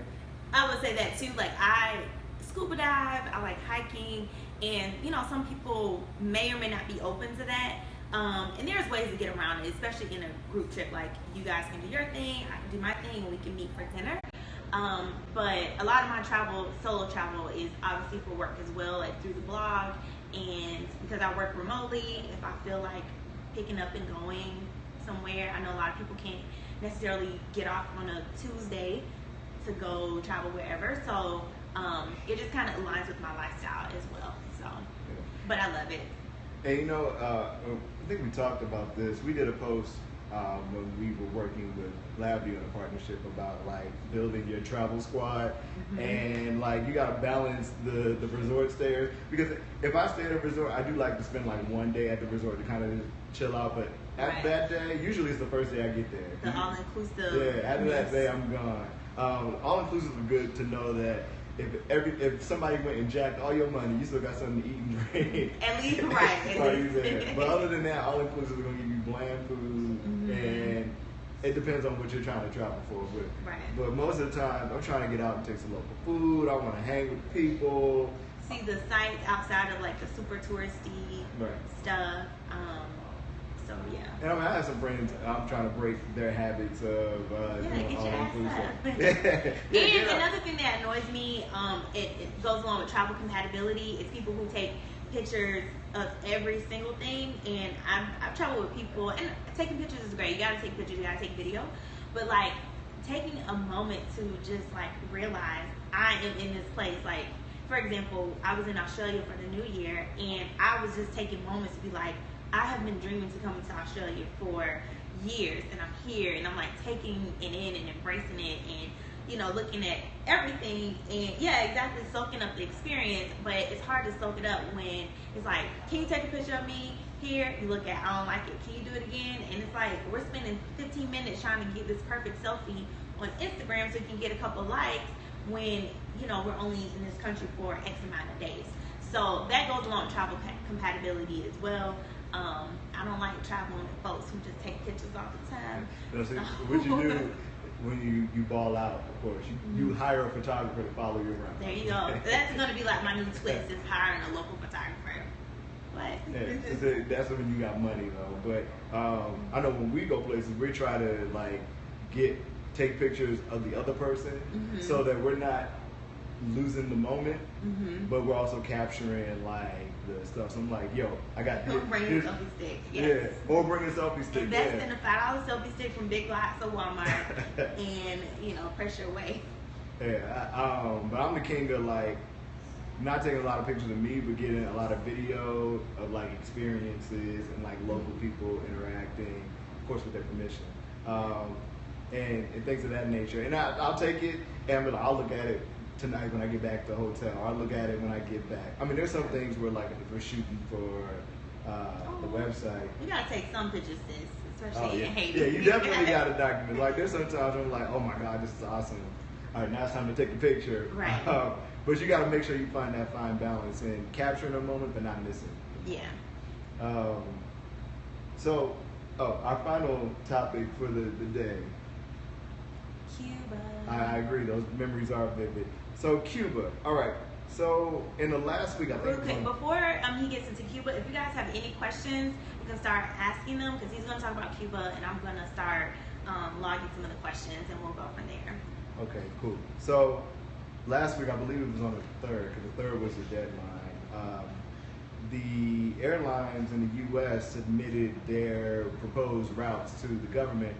B: I would say that too. Like, I scuba dive, I like hiking, and you know, some people may or may not be open to that. And there's ways to get around it, especially in a group trip. Like, you guys can do your thing, I can do my thing, and we can meet for dinner. But a lot of my solo travel is obviously for work as well, like through the blog, and because I work remotely, if I feel like picking up and going somewhere, I know a lot of people can't necessarily get off on a Tuesday to go travel wherever, so it just kind of aligns with my lifestyle as well. So, but I love it.
A: And you know, I think we talked about this. We did a post when we were working with LabView in a partnership about like building your travel squad, and like you gotta balance the resort stayers, because if I stay at a resort, I do like to spend like one day at the resort to kind of chill out, but after that day, usually it's the first day I get there.
B: The all-inclusive.
A: Yeah, after that day I'm gone. All-inclusive is good to know that if somebody went and jacked all your money, you still got something to eat and drink.
B: At least, right.
A: But other than that, all-inclusive is going to give you bland food, and it depends on what you're trying to travel for. But most of the time, I'm trying to get out and take some local food. I want to hang with people.
B: See the sights outside of like the super touristy stuff. So yeah.
A: And I mean, I have some friends. I'm trying to break their habits of
B: get your ass up.
A: Yeah,
B: and another thing that annoys me, it goes along with travel compatibility, is people who take pictures of every single thing. And I've traveled with people, and taking pictures is great. You gotta take pictures, you gotta take video, but like taking a moment to just like realize I am in this place. Like, for example, I was in Australia for the New Year, and I was just taking moments to be like, I have been dreaming to come to Australia for years, and I'm here, and I'm like taking it in and embracing it, and you know, looking at everything, and yeah, exactly, soaking up the experience. But it's hard to soak it up when it's like, can you take a picture of me here? You look at, I don't like it, can you do it again? And it's like, we're spending 15 minutes trying to get this perfect selfie on Instagram so you can get a couple likes, when you know, we're only in this country for X amount of days. So that goes along with travel compatibility as well. I don't like traveling with folks who just take pictures all the time.
A: No, see, what you do when you ball out, of course, you hire a photographer to follow you around.
B: There you go. That's going to be like my new twist, is hiring a local photographer. What?
A: Yeah, that's when you got money though. But I know when we go places, we try to like take pictures of the other person, so that we're not losing the moment, but we're also capturing like the stuff. So I'm like, yo, I got this.
B: Bring a selfie stick. Yes.
A: Yeah, or bring a selfie stick.
B: Invest in a $5 selfie stick from Big Lots or Walmart, and you know, press your way.
A: Yeah, but I'm the king of like not taking a lot of pictures of me, but getting a lot of video of like experiences and like local people interacting, of course with their permission, and things of that nature. And I'll take it, and I'll look at it tonight when I get back to the hotel, or I'll look at it when I get back. I mean, there's some things where like if we're shooting for the website,
B: you gotta take some pictures, sis, especially in Haiti.
A: Yeah, you definitely gotta document. Like there's sometimes I'm like, oh my god, this is awesome. All right, now it's time to take a picture.
B: Right.
A: But you gotta make sure you find that fine balance in capturing a moment but not missing.
B: Yeah.
A: So, our final topic for the day.
B: Cuba.
A: I agree. Those memories are vivid. So Cuba. All right. So in the last week, I think.
B: Real quick, before he gets into Cuba, if you guys have any questions, you can start asking them, because he's going to talk about Cuba, and I'm going to start logging some of the questions, and we'll go from there.
A: Okay, cool. So last week, I believe it was on the 3rd, because the 3rd was the deadline. The airlines in the U.S. submitted their proposed routes to the government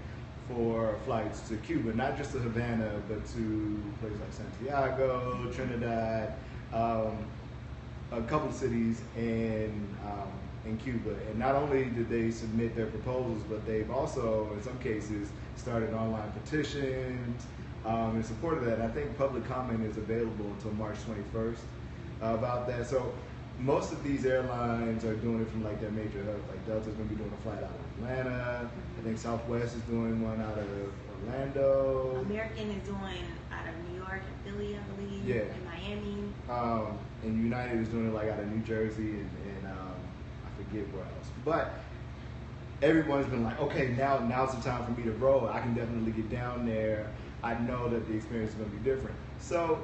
A: for flights to Cuba, not just to Havana, but to places like Santiago, Trinidad, a couple of cities in Cuba. And not only did they submit their proposals, but they've also, in some cases, started online petitions in support of that. And I think public comment is available until March 21st about that. So most of these airlines are doing it from like their major hubs. Like Delta's gonna be doing a flight out of Atlanta. I think Southwest is doing one out of Orlando.
B: American is doing out of New York and Philly, I believe.
A: Yeah.
B: And Miami.
A: And United is doing it like out of New Jersey and I forget where else. But everyone's been like, okay, now's the time for me to roll. I can definitely get down there. I know that the experience is going to be different. So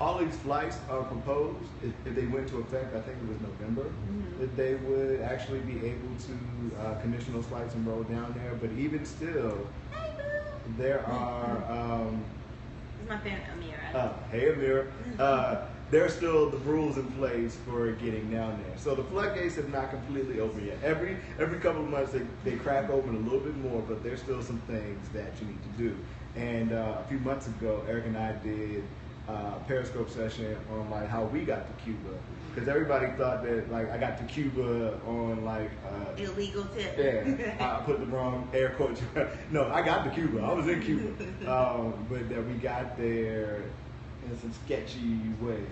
A: all these flights are proposed. If they went to effect, I think it was November, that they would actually be able to commission those flights and roll down there. But even still, there are...
B: It's my friend Amira.
A: Hey Amira. There are still the rules in place for getting down there. So the floodgates have not completely opened yet. Every couple of months they crack open a little bit more, but there's still some things that you need to do. And a few months ago, Eric and I did a Periscope session on like how we got to Cuba, because everybody thought that like I got to Cuba on like
B: illegal tip.
A: Yeah, I put the wrong air quotes. No, I got to Cuba. I was in Cuba, but that we got there in some sketchy ways.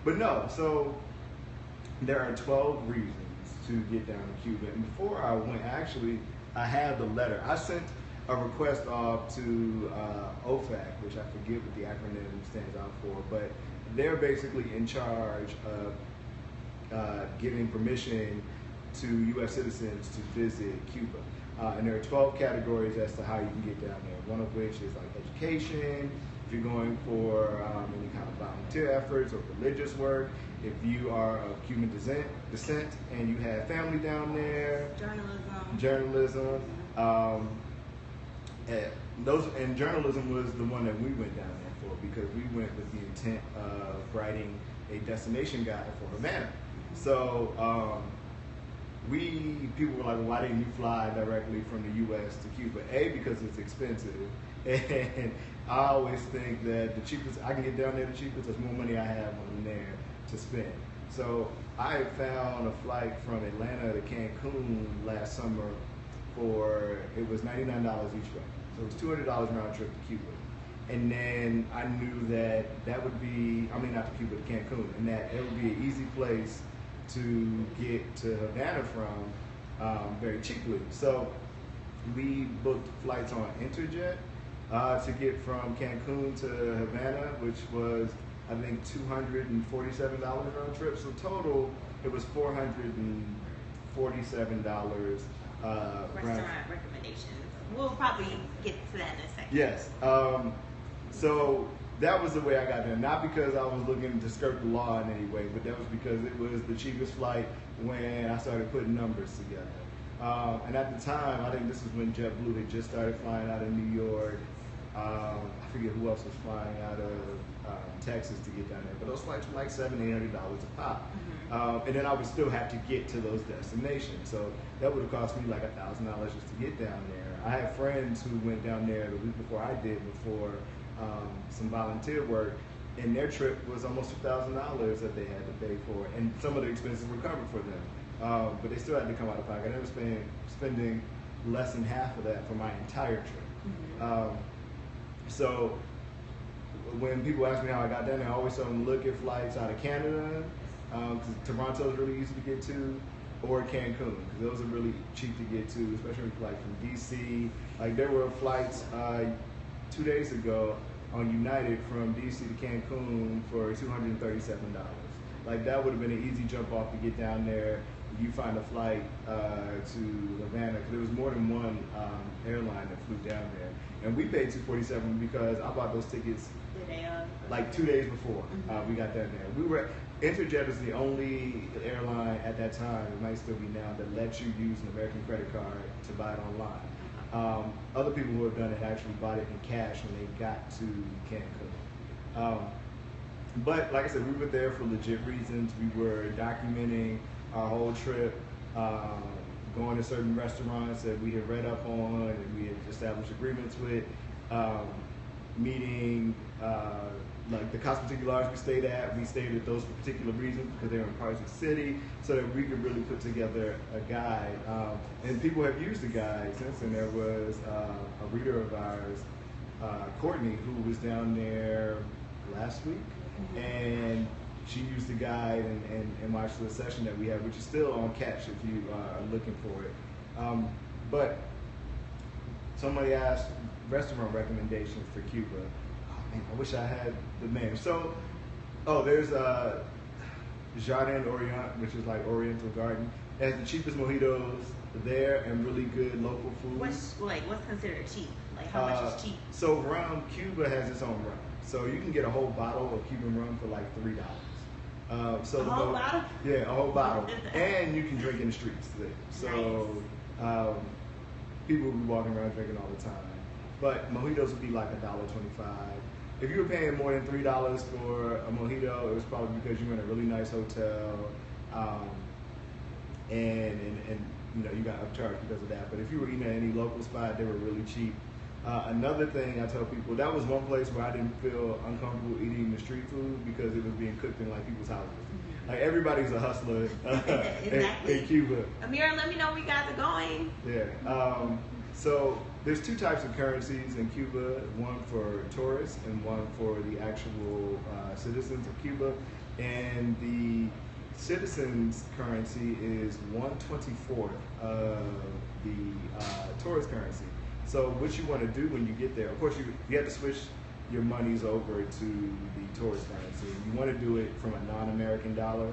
A: But no, so there are 12 reasons to get down to Cuba. And before I went, actually, I had the letter. I sent a request off to OFAC, which I forget what the acronym stands out for, but they're basically in charge of giving permission to U.S. citizens to visit Cuba. And there are 12 categories as to how you can get down there, one of which is like education, if you're going for any kind of volunteer efforts or religious work, if you are of Cuban descent and you have family down there, journalism. And journalism was the one that we went down there for, because we went with the intent of writing a destination guide for Havana. So people were like, well, why didn't you fly directly from the U.S. to Cuba? A, because it's expensive, and I always think that the cheapest I can get down there, the cheapest, there's more money I have when I'm there to spend. So I found a flight from Atlanta to Cancun last summer it was $99 each way. So it was $200 round trip to Cuba. And then I knew that would be, not to Cuba, to Cancun, and that it would be an easy place to get to Havana from very cheaply. So we booked flights on Interjet to get from Cancun to Havana, which was, I think, $247 round trip. So total, it was $447.
B: Restaurant recommendations. We'll probably get to that in a second.
A: Yes. So that was the way I got there. Not because I was looking to skirt the law in any way, but that was because it was the cheapest flight when I started putting numbers together. And at the time, I think this is when JetBlue had just started flying out of New York. I forget who else was flying out of Texas to get down there, but those flights were like $700-800 a pop. And then I would still have to get to those destinations. So that would have cost me like $1,000 just to get down there. I had friends who went down there the week before I did for some volunteer work, and their trip was almost $2,000 that they had to pay for, and some of the expenses were covered for them. But they still had to come out of pocket. I was spending less than half of that for my entire trip. So when people ask me how I got down there, I always tell them to look at flights out of Canada, because Toronto is really easy to get to, or Cancun, because those are really cheap to get to, especially like from DC. Like there were flights 2 days ago on United from DC to Cancun for $237. Like that would have been an easy jump off to get down there. You find a flight to Havana, because there was more than one airline that flew down there. And we paid $247 because I bought those tickets like 2 days before we got down there. Interjet is the only airline at that time, it might still be now, that lets you use an American credit card to buy it online. Other people who have done it actually bought it in cash when they got to Cancun. But like I said, we were there for legit reasons. We were documenting our whole trip, going to certain restaurants that we had read up on and we had established agreements with, meeting like the Casa Particulars we stayed at those for particular reasons because they were in parts of the city, so that we could really put together a guide. And people have used the guide since, and there was a reader of ours, Courtney, who was down there last week, and she used the guide and watched the session that we had, which is still on catch if you are looking for it. But somebody asked restaurant recommendations for Cuba. Oh man, I wish I had the name. So, there's Jardin Orient, which is like Oriental Garden. It has the cheapest mojitos there and really good local food.
B: What's considered cheap? Like how much is cheap?
A: So rum, Cuba has its own rum. So you can get a whole bottle of Cuban rum for like $3.
B: A whole bottle?
A: Yeah, a whole bottle. And you can drink in the streets there. So people will be walking around drinking all the time. But mojitos would be like $1.25. If you were paying more than $3 for a mojito, it was probably because you were in a really nice hotel, and you know you got upcharged because of that. But if you were eating at any local spot, they were really cheap. Another thing I tell people, that was one place where I didn't feel uncomfortable eating the street food because it was being cooked in like people's houses. Like everybody's a hustler
B: Exactly.
A: in Cuba.
B: Amira, let me know where you guys are going.
A: Yeah. So there's two types of currencies in Cuba, one for tourists and one for the actual citizens of Cuba. And the citizens currency is 1/24 of the tourist currency. So what you want to do when you get there, of course you have to switch your monies over to the tourist currency. You want to do it from a non-American dollar.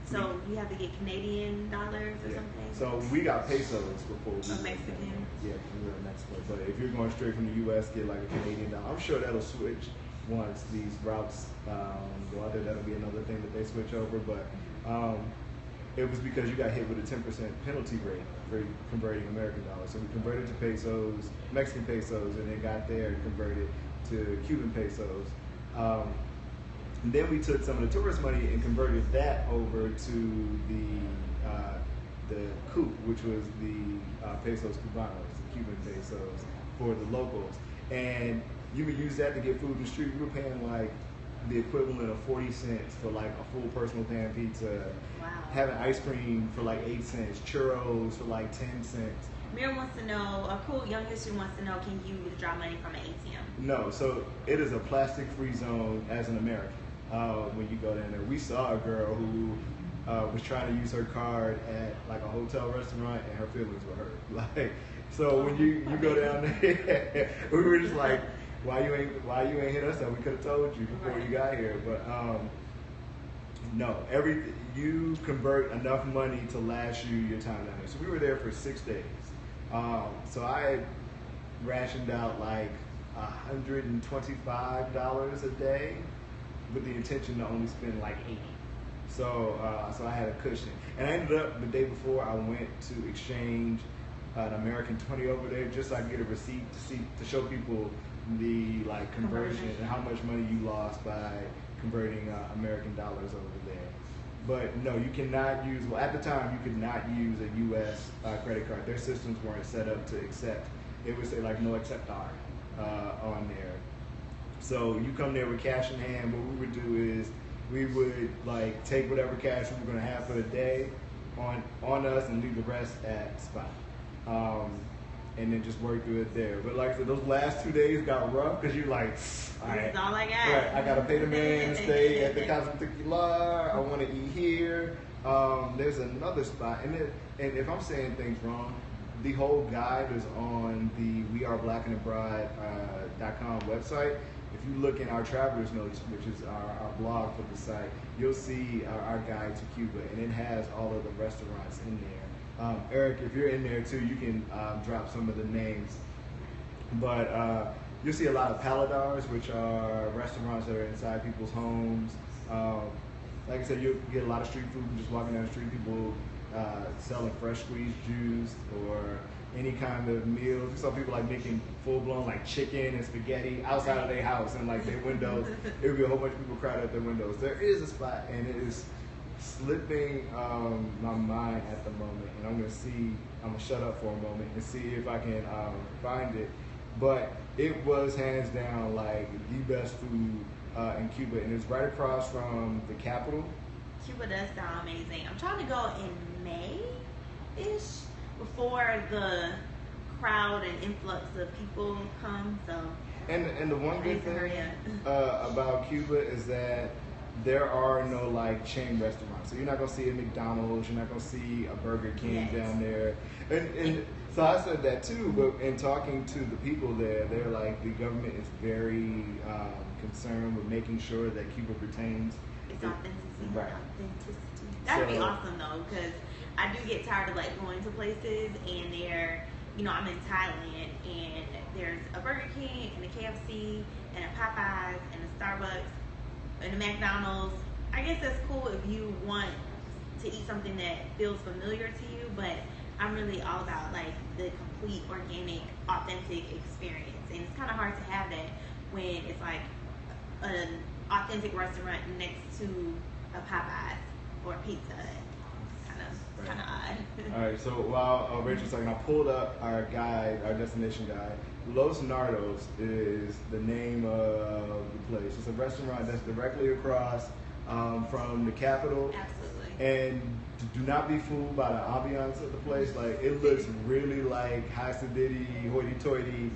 B: So you have to get Canadian dollars or something?
A: So we got pesos before we
B: were Mexican?
A: Yeah, we were in Mexico. But if you're going straight from the U.S., get like a Canadian dollar. I'm sure that'll switch once these routes go out there. That'll be another thing that they switch over. But it was because you got hit with a 10% penalty rate for converting American dollars. So we converted to pesos, Mexican pesos, and then got there and converted to Cuban pesos. And then we took some of the tourist money and converted that over to the coup, which was the pesos cubanos, the Cuban pesos for the locals. And you would use that to get food in the street. We were paying like the equivalent of 40 cents for like a full personal pan pizza.
B: Wow.
A: Having ice cream for like 8 cents, churros for like 10 cents.
B: Mira wants to know, a cool young history wants to know, can you withdraw money from an ATM?
A: No, so it is a plastic-free zone as an American. When you go down there, we saw a girl who was trying to use her card at like a hotel restaurant, and her feelings were hurt. Like, so when you go down there, we were just like, why you ain't hit us up? We could have told you before you got here. But no, you convert enough money to last you your time down there. So we were there for 6 days. So I rationed out like $125 a day, with the intention to only spend like 80. So I had a cushion. And I ended up, the day before, I went to exchange an American 20 over there just so I could get a receipt to show people the like conversion and how much money you lost by converting American dollars over there. But no, you cannot use, well at the time you could not use a US credit card. Their systems weren't set up to accept. It would say like no accept on there. So you come there with cash in hand. What we would do is we would like take whatever cash we were going to have for the day on us and leave the rest at spot, and then just work through it there. But like I said, those last 2 days got rough because you're like, all right,
B: that's all I got.
A: Right, I gotta pay the man, stay at the Casa Particular. I want to eat here. There's another spot, and if I'm saying things wrong, the whole guide is on the weareblackandabroad.com website. If you look in our traveler's notes, which is our blog for the site, you'll see our guide to Cuba, and it has all of the restaurants in there. Eric, if you're in there too, you can drop some of the names. But you'll see a lot of paladars, which are restaurants that are inside people's homes. Like I said, you'll get a lot of street food from just walking down the street. People selling fresh squeezed juice or any kind of meals. We saw people like making full-blown like chicken and spaghetti outside of their house and like their windows. It would be a whole bunch of people crowded at their windows. There is a spot, and it is slipping my mind at the moment, and I'm gonna shut up for a moment and see if I can find it. But it was hands down like the best food in Cuba, and it's right across from the capital.
B: Cuba does sound amazing. I'm trying to go in May-ish before the crowd and influx of people come. So
A: and the one good thing about Cuba is that there are no like chain restaurants. So you're not gonna see a McDonald's, you're not gonna see a Burger King down there. And so I said that too, but in talking to the people there, they're like the government is very concerned with making sure that Cuba retains
B: its authenticity.
A: Right.
B: That'd be awesome though, because I do get tired of like going to places and I'm in Thailand and there's a Burger King and a KFC and a Popeyes and a Starbucks and a McDonald's. I guess that's cool if you want to eat something that feels familiar to you, but I'm really all about like the complete organic, authentic experience. And it's kind of hard to have that when it's like an authentic restaurant next to a Popeyes or a Pizza Hut. Kind of odd.
A: All right, so while Rachel's talking, I pulled up our guide, our destination guide. Los Nardos is the name of the place. It's a restaurant that's directly across from the Capitol.
B: Absolutely.
A: And do not be fooled by the ambiance of the place. Like, it looks really like high sedity, hoity-toity,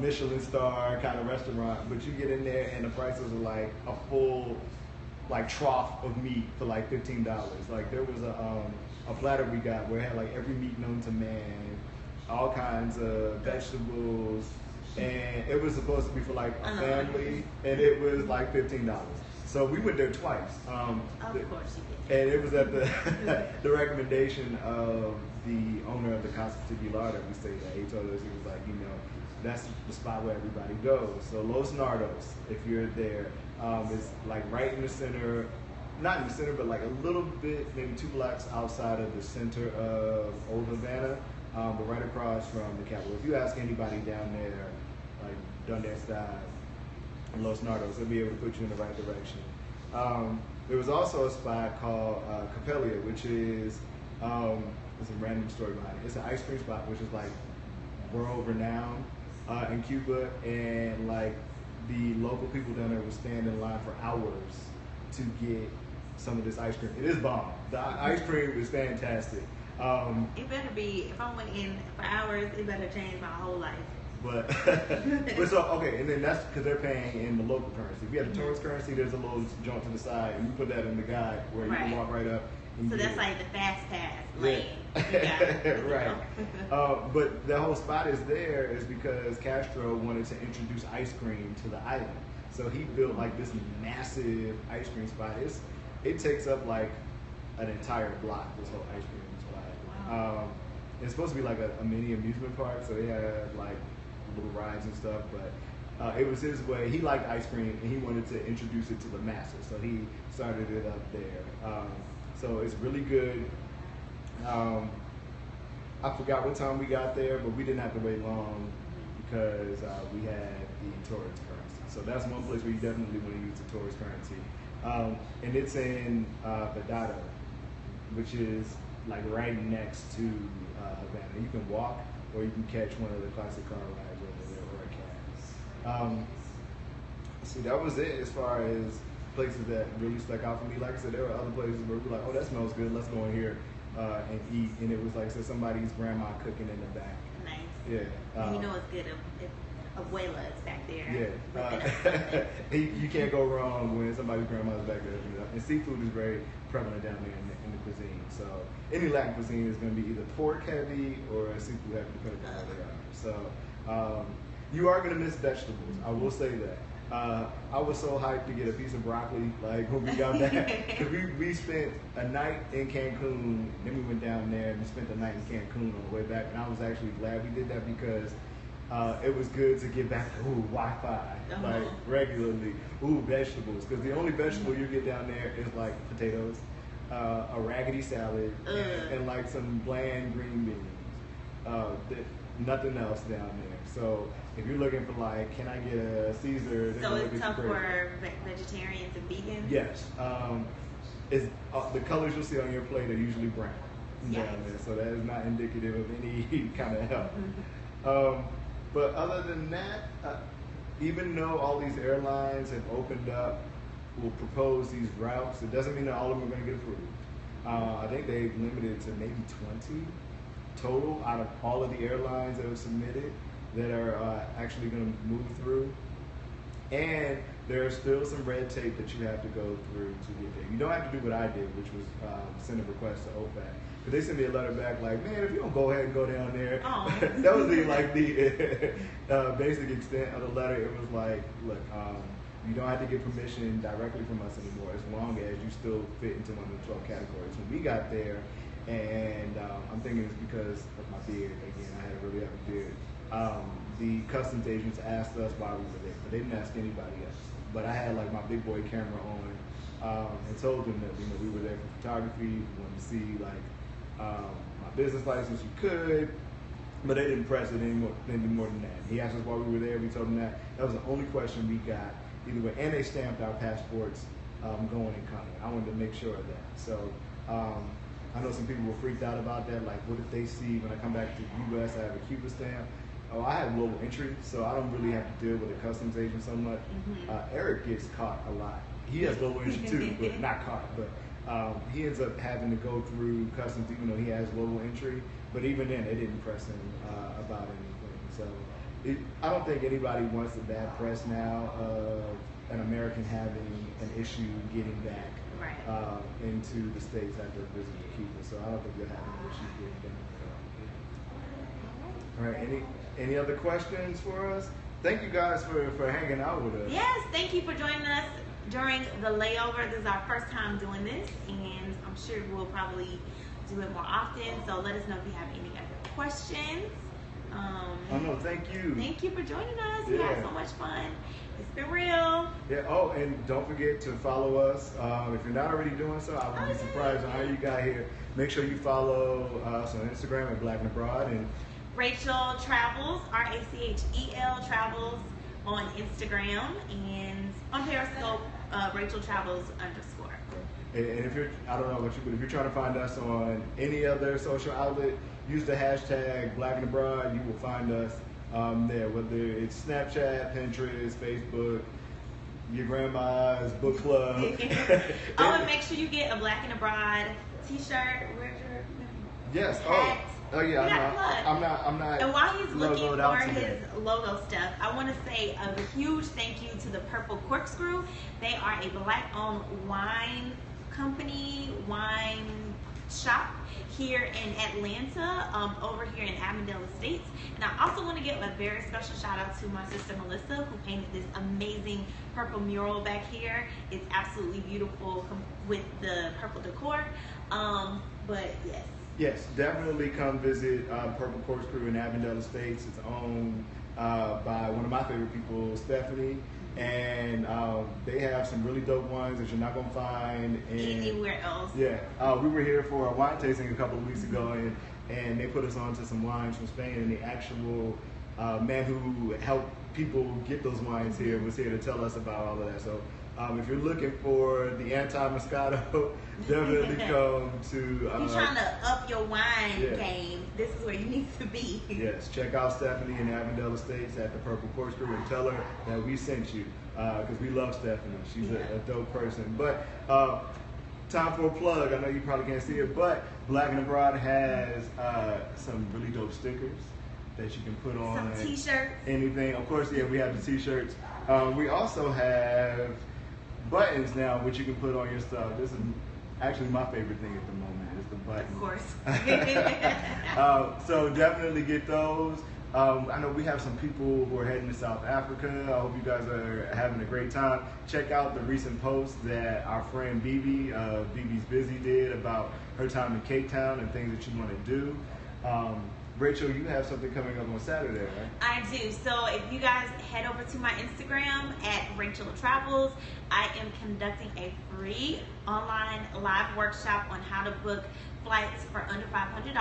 A: Michelin star kind of restaurant. But you get in there and the prices are like a full like trough of meat for like $15. Like there was a platter we got where it had like every meat known to man, all kinds of vegetables, and it was supposed to be for like a family, and it was like $15. So we went there twice.
B: Of course you did.
A: And it was at the recommendation of the owner of the Casa Titular that we stayed at. He told us, he was like, that's the spot where everybody goes. So Los Nardos, if you're there, is like right in the center, not in the center, but like a little bit, maybe 2 blocks outside of the center of Old Havana, but right across from the Capitol. If you ask anybody down there, like Dundas style, Los Nardos, they'll be able to put you in the right direction. There was also a spot called Capelia, which is, it's a random story behind it. It's an ice cream spot, which is like world renowned in Cuba, and like the local people down there would stand in line for hours to get some of this ice cream. It is bomb. The ice cream is fantastic.
B: It better be, if I'm waiting for hours, it better change my whole life.
A: But so, okay, and then that's because they're paying in the local currency. If you have the tourist currency, there's a little jump to the side, and we put that in the guide where you can walk right up.
B: So that's like the fast pass lane. Yeah.
A: Right. But the whole spot is there is because Castro wanted to introduce ice cream to the island. So he built like this massive ice cream spot. It takes up like an entire block, this whole ice cream spot.
B: Wow.
A: It's supposed to be like a mini amusement park, so they had like little rides and stuff, but it was his way. He liked ice cream and he wanted to introduce it to the masses, so he started it up there. So it's really good. I forgot what time we got there, but we didn't have to wait long because we had the tourist currency. So that's one place where you definitely want to use the tourist currency. And it's in Vedado, which is like right next to Havana. You can walk or you can catch one of the classic car rides over there or a cab. See, that was it as far as places that really stuck out for me. Like I said, there were other places where we were like, oh, that smells good, let's go in here and eat. And it was like, so somebody's grandma cooking in the back.
B: Nice.
A: Yeah.
B: And it's good if Abuela is back there.
A: Yeah. You can't go wrong when somebody's grandma's back there. And seafood is very prevalent down there in the cuisine. So any Latin cuisine is going to be either pork heavy or seafood heavy, depending on where they are. So you are going to miss vegetables. I will say that. I was so hyped to get a piece of broccoli, like when we got back, because we spent a night in Cancun, then we went down there and we spent the night in Cancun on the way back, and I was actually glad we did that because it was good to get back to Wi-Fi, like regularly, vegetables, because the only vegetable you get down there is like potatoes, a raggedy salad, and like some bland green beans, nothing else down there. So if you're looking for like, can I get a Caesar?
B: So it's tough for vegetarians and vegans?
A: Yes. It's, the colors you'll see on your plate are usually brown down there, so that is not indicative of any kind of health. But other than that, even though all these airlines have opened up, will propose these routes, it doesn't mean that all of them are going to get approved. I think they've limited to maybe 20 total out of all of the airlines that have submitted that are actually going to move through. And there's still some red tape that you have to go through to get there. You don't have to do what I did, which was send a request to OFAC. But they sent me a letter back like, man, if you don't go ahead and go down there. That was the basic extent of the letter. It was like, look, you don't have to get permission directly from us anymore as long as you still fit into one of the 12 categories. When we got there, and I'm thinking it's because of my beard. Again, I had to really have a beard. The customs agents asked us why we were there, but they didn't ask anybody else. But I had like my big boy camera on and told them that we were there for photography. We wanted to see like my business license. You could, but they didn't press it any more than that. He asked us why we were there. We told him that. That was the only question we got either way, and they stamped our passports going and coming. I wanted to make sure of that. So. I know some people were freaked out about that. Like, what if they see when I come back to the U.S. I have a Cuba stamp? Oh, I have global entry, so I don't really have to deal with a customs agent so much. Eric gets caught a lot. He has global entry too, but not caught. But he ends up having to go through customs even though he has global entry. But even then, they didn't press him about anything. So I don't think anybody wants the bad press now of an American having an issue getting back into the States after visiting Cuba. So I don't think they're having an issue getting back. All right, any other questions for us? Thank you guys for hanging out with us.
B: Yes, thank you for joining us during the layover. This is our first time doing this, and I'm sure we'll probably do it more often. So let us know if you have any other questions.
A: Oh no, thank you.
B: Thank you for joining us. We had so much fun. It's been real.
A: Yeah. Oh, and don't forget to follow us. If you're not already doing so, I would be surprised on how you got here. Make sure you follow us on Instagram at blackandabroad and
B: Rachel Travels, RACHEL Travels on Instagram, and on Periscope, Rachel Travels _.
A: And if you're, I don't know about you, but if you're trying to find us on any other social outlet, use the hashtag blackandabroad. You will find us there, whether it's Snapchat, Pinterest, Facebook, your grandma's book club.
B: Oh, and make sure you get a Black and Abroad t-shirt. Where's your
A: Yes.
B: hat?
A: Oh yeah. I'm not.
B: And while he's looking for his logo stuff, I want to say a huge thank you to the Purple Corkscrew. They are a Black-owned wine company, wine shop here in Atlanta, over here in Avondale Estates. And I also want to give a very special shout out to my sister Melissa, who painted this amazing purple mural back here. It's absolutely beautiful with the purple decor. But yes,
A: definitely come visit Purple Corkscrew in Avondale Estates. It's owned by one of my favorite people, Stephanie. And they have some really dope ones that you're not gonna find
B: anywhere else.
A: Yeah, we were here for a wine tasting a couple of weeks ago, and they put us on to some wines from Spain. And the actual man who helped people get those wines here was here to tell us about all of that. So if you're looking for the anti-Moscato, definitely come to.
B: If you're trying to up your wine game, this is where you need to be.
A: Yes, check out Stephanie in Avondale Estates at the Purple Corkscrew and tell her that we sent you, because we love Stephanie. She's a dope person. But time for a plug. I know you probably can't see it, but Black and Abroad has some really dope stickers that you can put on.
B: Some t-shirts.
A: Anything. Of course, we have the t-shirts. We also have buttons now, which you can put on your stuff. This is actually my favorite thing at the moment, is the buttons.
B: Of course.
A: So definitely get those. I know we have some people who are heading to South Africa. I hope you guys are having a great time. Check out the recent post that our friend Bibi, Bibi's Busy, did about her time in Cape Town and things that you want to do. Rachel, you have something coming up on Saturday, right?
B: I do. So if you guys head over to my Instagram at Rachel Travels, I am conducting a free online live workshop on how to book flights for under $500.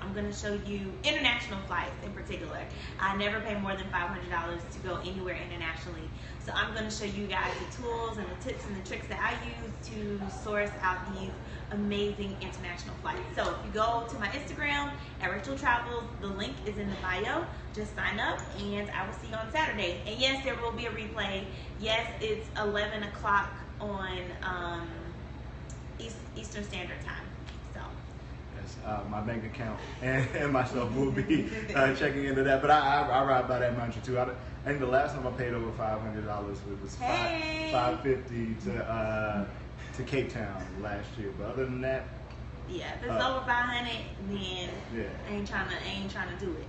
B: I'm going to show you international flights in particular. I never pay more than $500 to go anywhere internationally. So I'm going to show you guys the tools and the tips and the tricks that I use to source out these amazing international flights. So if you go to my Instagram at Rachel Travels, the link is in the bio. Just sign up and I will see you on Saturday. And yes, there will be a replay. Yes, it's 11 o'clock on Eastern Standard Time. So
A: yes. My bank account and myself will be checking into that. But I ride by that mantra too. I think the last time I paid over $500 was $550 to Cape Town last year. But other than that,
B: yeah, if it's over 500, then I ain't trying to do it.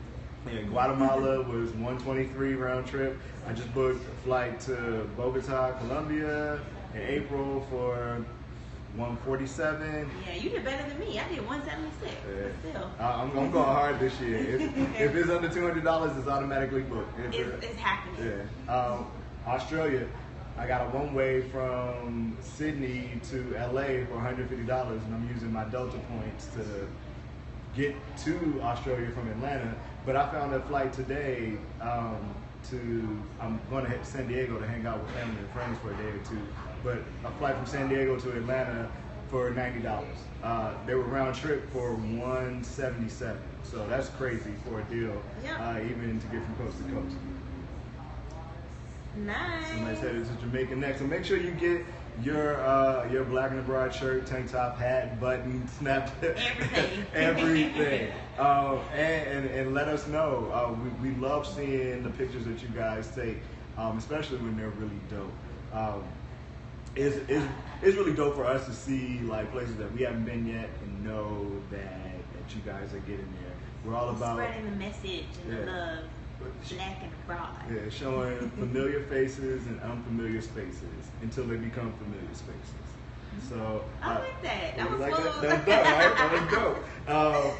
A: Yeah, Guatemala was 123 round trip. I just booked a flight to Bogota, Colombia in April for 147.
B: Yeah, you did better than me. I did 176. But still,
A: I'm going hard this year. If it's under $200, it's automatically booked.
B: It's happening.
A: Yeah. Australia, I got a one-way from Sydney to LA for $150, and I'm using my Delta points to get to Australia from Atlanta. But I found a flight today I'm going to San Diego to hang out with family and friends for a day or two. But a flight from San Diego to Atlanta for $90. They were round trip for $177. So that's crazy for a deal, even to get from coast to coast.
B: Nice.
A: Somebody said it's a Jamaican neck. So make sure you get your Black and Abroad shirt, tank top, hat, button, snap, everything. And let us know. We love seeing the pictures that you guys take, especially when they're really dope. It's really dope for us to see like places that we haven't been yet and know that you guys are getting there. We're all about
B: spreading the message and the love. Black and Abroad.
A: Yeah, showing familiar faces and unfamiliar spaces until they become familiar spaces. So
B: I like that. That was
A: like
B: cool.
A: That was dope, right? That was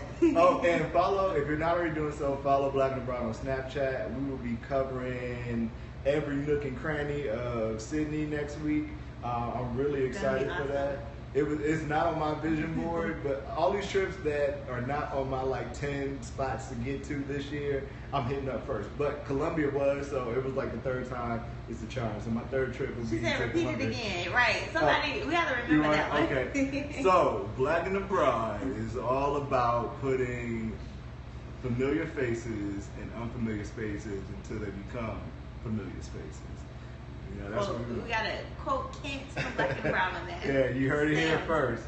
A: dope. And follow, if you're not already doing so, follow Black and Abroad on Snapchat. We will be covering every nook and cranny of Sydney next week. I'm really excited for that. It's not on my vision board, but all these trips that are not on my like 10 spots to get to this year, I'm hitting up first. But Colombia was, so it was like the third time is the charm. So my third trip will be to Colombia.
B: Repeat it again, right? Somebody, we gotta remember that one.
A: Okay. So Black and Abroad is all about putting familiar faces in unfamiliar spaces until they become familiar spaces. You know, that's what
B: we gotta quote Kent from Black and Brown on that.
A: Yeah, you heard it here first.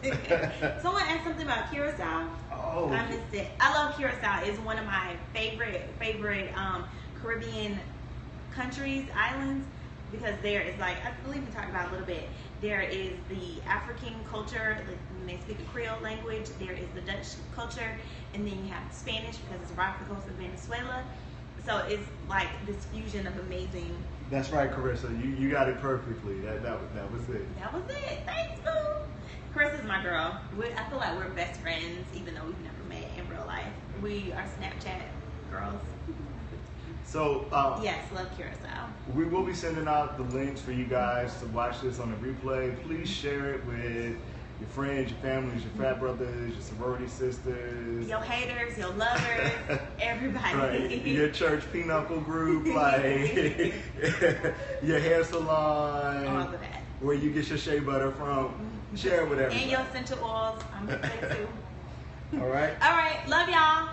B: Someone asked something about Curacao.
A: Oh,
B: I missed it. I love Curacao. It's one of my favorite Caribbean countries, islands, because there is like, I believe we talked about a little bit. There is the African culture, like when they speak a Creole language. There is the Dutch culture, and then you have Spanish because it's right off the coast of Venezuela. So it's like this fusion of amazing.
A: That's right, Carissa. You got it perfectly. That was it.
B: That was it. Thanks, boo. Carissa's my girl. I feel like we're best friends, even though we've never met in real life. We are Snapchat girls.
A: So
B: yes, love Curacao.
A: We will be sending out the links for you guys to watch this on the replay. Please share it with your friends, your families, your frat brothers, your sorority sisters,
B: your haters, your lovers, everybody.
A: Right. Your church pinochle group, like your hair salon,
B: all of that.
A: Where you get your shea butter from. Share it with everybody.
B: And your essential oils. I'm going to say too.
A: All right.
B: All right. Love y'all.